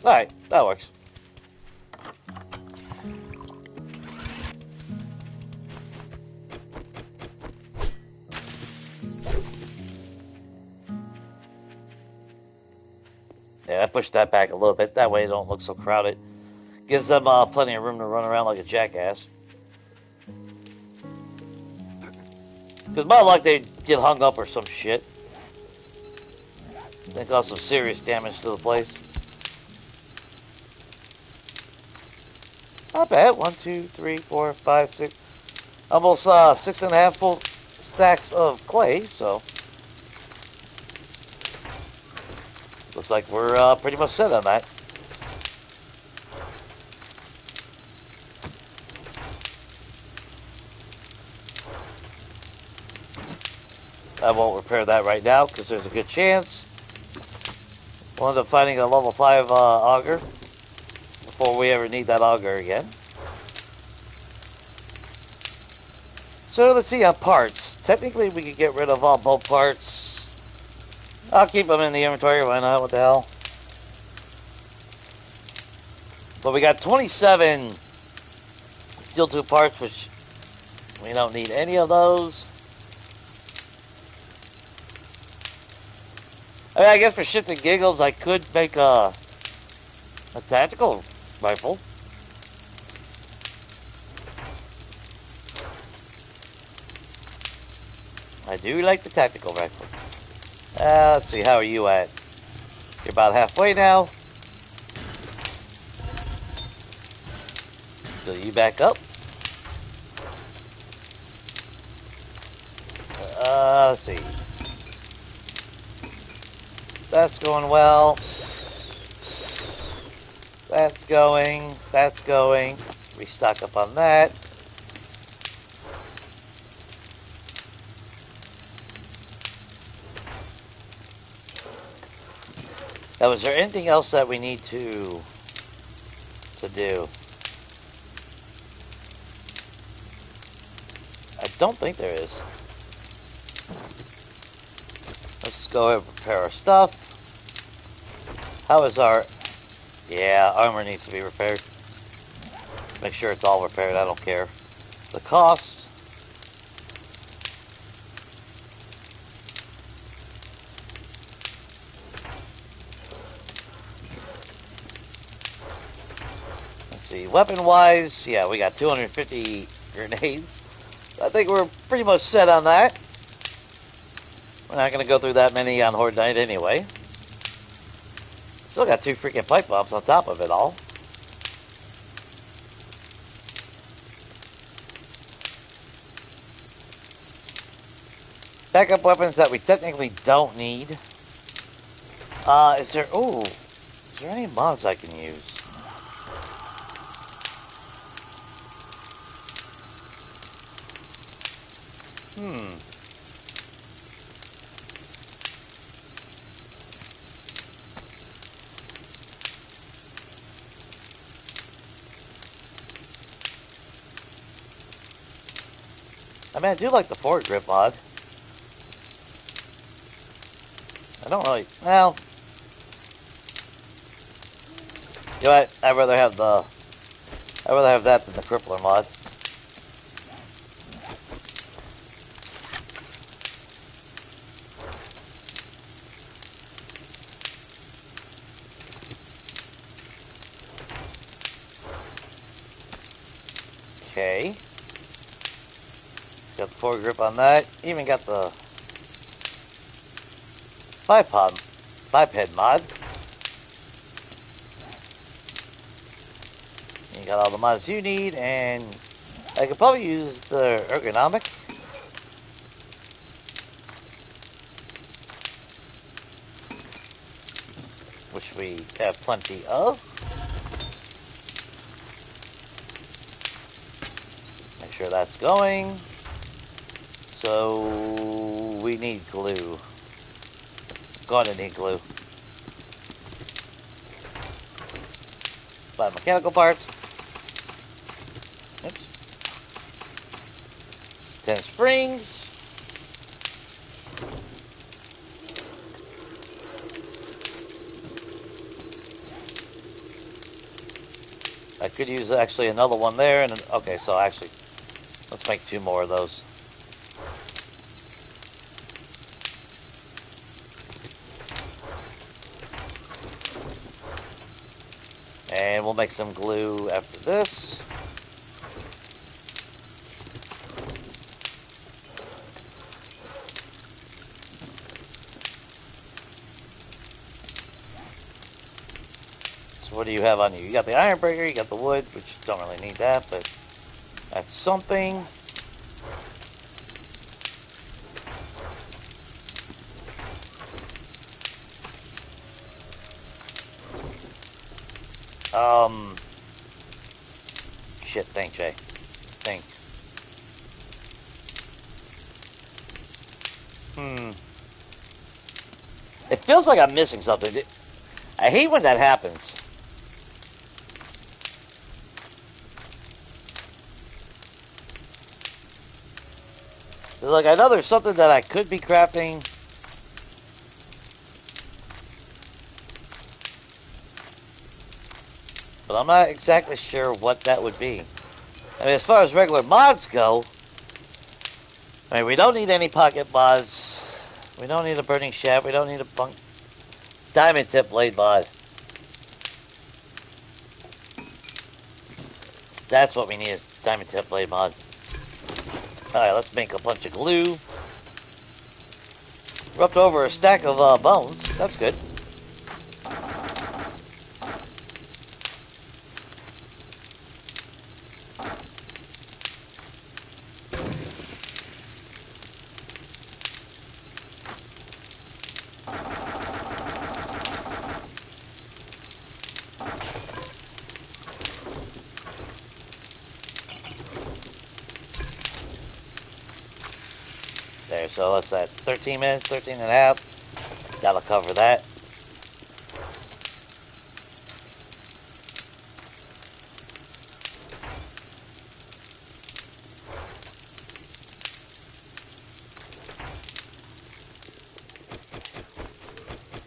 Alright, that works. Yeah, I pushed that back a little bit. That way it don't look so crowded. Gives them plenty of room to run around like a jackass. Because my luck, they get hung up or some shit. They cause some serious damage to the place. Not bad. 1, 2, 3, 4, 5, 6. Almost 6.5 full stacks of clay, so. looks like we're pretty much set on that. I won't repair that right now because there's a good chance we'll end up finding a level 5 auger before we ever need that auger again. So let's see on parts. Technically we could get rid of all bolt parts. I'll keep them in the inventory, why not? What the hell? But we got 27 steel tube parts, which we don't need any of those. I mean, I guess for shits and giggles, I could make a tactical rifle. I do like the tactical rifle. Let's see, how are you at? You're about halfway now. So you back up. Let's see. That's going well. That's going. That's going. Restock up on that. Now, is there anything else that we need to do? I don't think there is. Let's just go ahead and prepare our stuff. How is our... Yeah, armor needs to be repaired. Make sure it's all repaired, I don't care. The cost... Let's see, weapon-wise, yeah, we got 250 grenades. I think we're pretty much set on that. We're not going to go through that many on Horde Night anyway. Still got 2 freaking pipe bombs on top of it all. Backup weapons that we technically don't need. Is there any mods I can use? I mean, I do like the forward grip mod. I don't really... Well... You know what? I'd rather have that than the crippler mod. Okay. Got the forward grip on that. Even got the biped mod. You got all the mods you need, and I could probably use the ergonomic. Which we have plenty of. Make sure that's going. So we need glue. Gonna need glue. Buy mechanical parts. Oops. 10 springs. I could use actually another one there, and okay, so actually, let's make 2 more of those. And we'll make some glue after this. So what do you have on you? You got the iron breaker, you got the wood, which you don't really need that, but that's something. Shit, think, Jay. Think. It feels like I'm missing something. I hate when that happens. Like, I know there's something that I could be crafting. But I'm not exactly sure what that would be. I mean, as far as regular mods go, I mean, we don't need any pocket mods. We don't need a burning shaft. We don't need a diamond tip blade mod. That's what we need, is diamond tip blade mod. Alright, let's make a bunch of glue. We're up to over a stack of bones. That's good. There, so what's that? 13 minutes, 13 and a half. That'll cover that.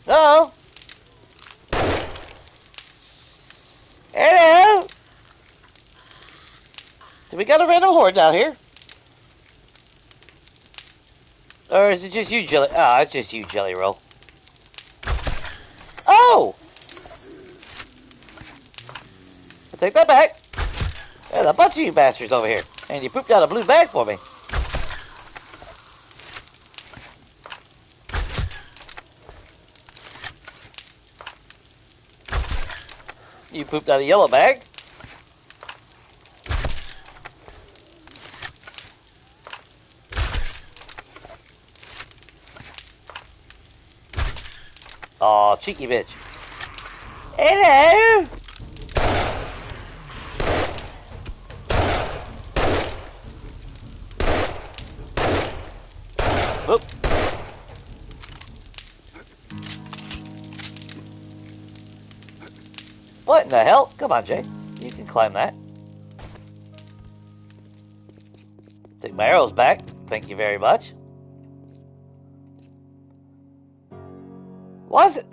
Oh! Hello! Do we got a random horde down here? Or is it just you, Jelly? Ah, it's just you, Jelly Roll. Oh! I'll take that back. There's a bunch of you bastards over here. And you pooped out a blue bag for me. You pooped out a yellow bag. Aw, cheeky bitch. Hello! Whoop. What in the hell? Come on, Jay. You can climb that. Take my arrows back. Thank you very much. Was it?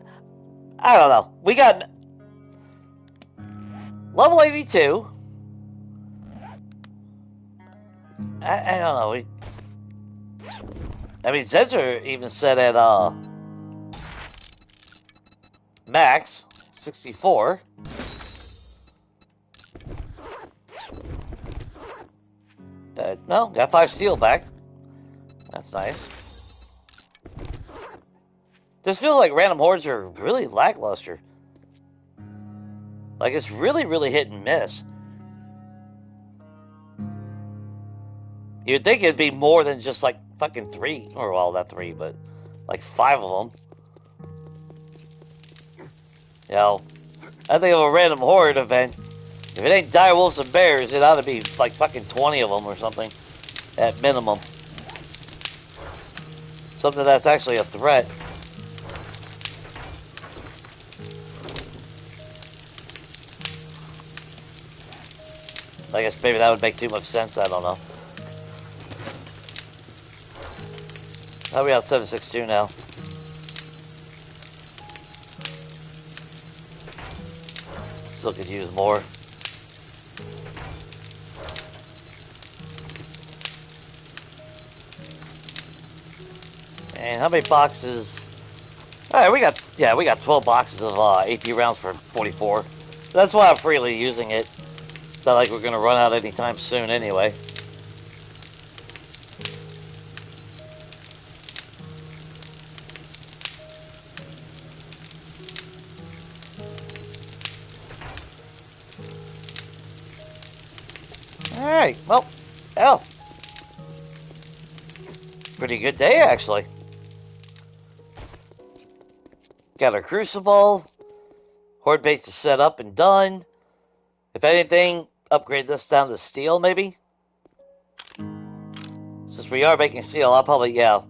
I don't know. We got level 82. I don't know. I mean, Zenzer even said at max 64. No, got 5 steel back. That's nice. This feels like random hordes are really lackluster. Like, it's really, really hit and miss. You'd think it'd be more than just like fucking 3, or well, not 3, but like 5 of them. You know, I think of a random horde event. If it ain't dire wolves and bears, it ought to be like fucking 20 of them or something, at minimum. Something that's actually a threat. I guess maybe that would make too much sense, I don't know. How are we at 762 now? Still could use more. And how many boxes? Alright, we got 12 boxes of AP rounds for 44. That's why I'm freely using it. It's not like we're gonna run out anytime soon anyway. Alright, well, hell. Pretty good day, actually. Got a crucible. Horde base is set up and done. If anything, upgrade this down to steel, maybe? Since we are making steel, I'll probably, yeah.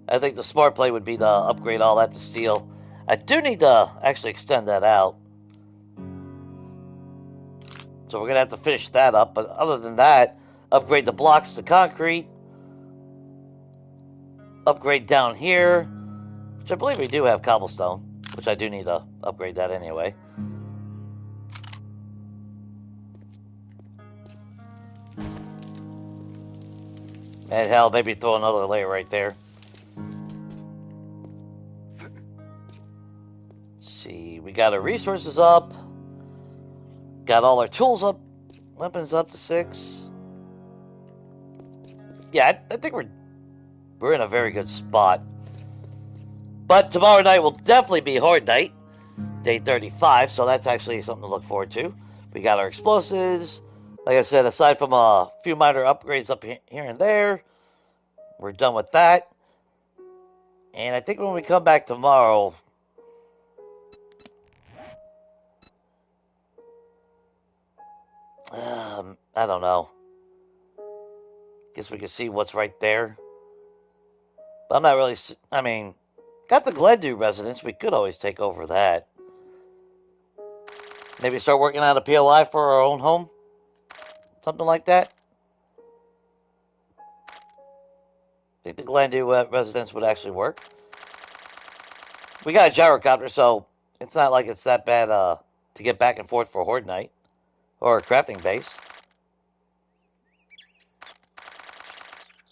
I think the smart play would be to upgrade all that to steel. I do need to actually extend that out. So we're going to have to finish that up. But other than that, upgrade the blocks to concrete. Upgrade down here, which I believe we do have cobblestone, which I do need to upgrade that anyway. And hell, maybe throw another layer right there. Let's see, we got our resources up. Got all our tools up. Weapons up to 6. Yeah, I think we're in a very good spot. But tomorrow night will definitely be Horde Night. Day 35, so that's actually something to look forward to. We got our explosives. Like I said, aside from a few minor upgrades up here and there, we're done with that. And I think when we come back tomorrow, I don't know. Guess we can see what's right there. But I'm not really, I mean, got the Glendew residence. We could always take over that. Maybe start working on a PLI for our own home. Something like that. I think the Glendew residence would actually work. We got a gyrocopter, so it's not like it's that bad to get back and forth for Horde Night. Or a crafting base.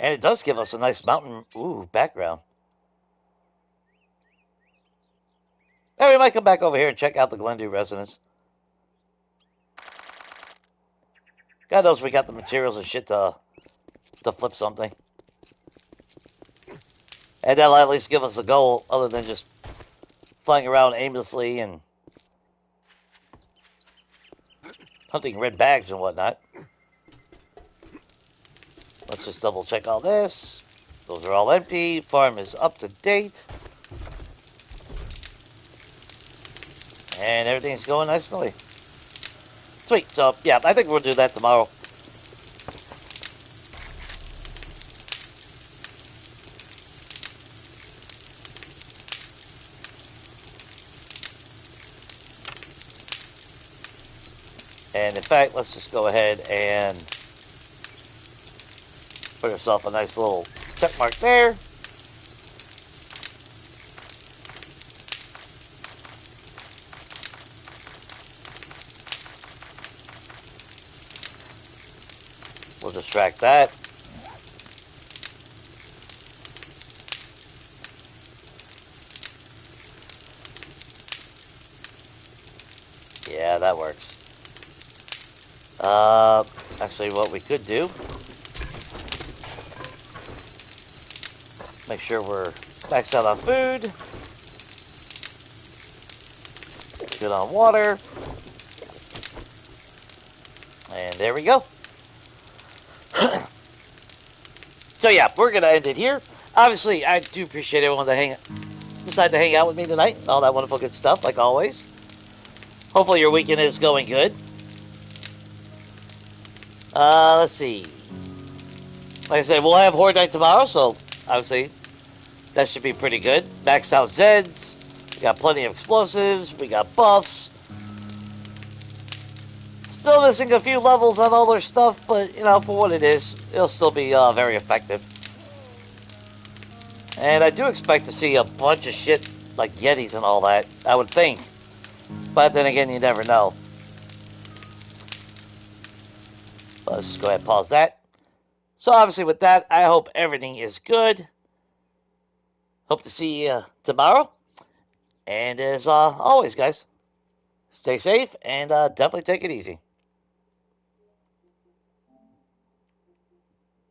And it does give us a nice mountain, background. And we might come back over here and check out the Glendew residence. God knows we got the materials and shit to flip something. And that'll at least give us a goal other than just flying around aimlessly and hunting red bags and whatnot. Let's just double check all this. Those are all empty. Farm is up to date. And everything's going nicely. Sweet. So, yeah, I think we'll do that tomorrow. And in fact, let's just go ahead and put ourselves a nice little check mark there. We'll just track that. Yeah, that works. Actually, what we could do, make sure we're maxed out on food, good on water, and there we go. So yeah, we're gonna end it here. Obviously, I do appreciate everyone that decide to hang out with me tonight. All that wonderful good stuff, like always. Hopefully your weekend is going good. Let's see. Like I said, we'll have Horde Night tomorrow, so obviously that should be pretty good. Maxed out Zeds. We got plenty of explosives. We got buffs. Still missing a few levels on all their stuff, but, you know, for what it is, it'll still be very effective. And I do expect to see a bunch of shit like Yetis and all that, I would think. But then again, you never know. Let's just go ahead and pause that. So obviously with that, I hope everything is good. Hope to see you tomorrow. And as always, guys, stay safe and definitely take it easy.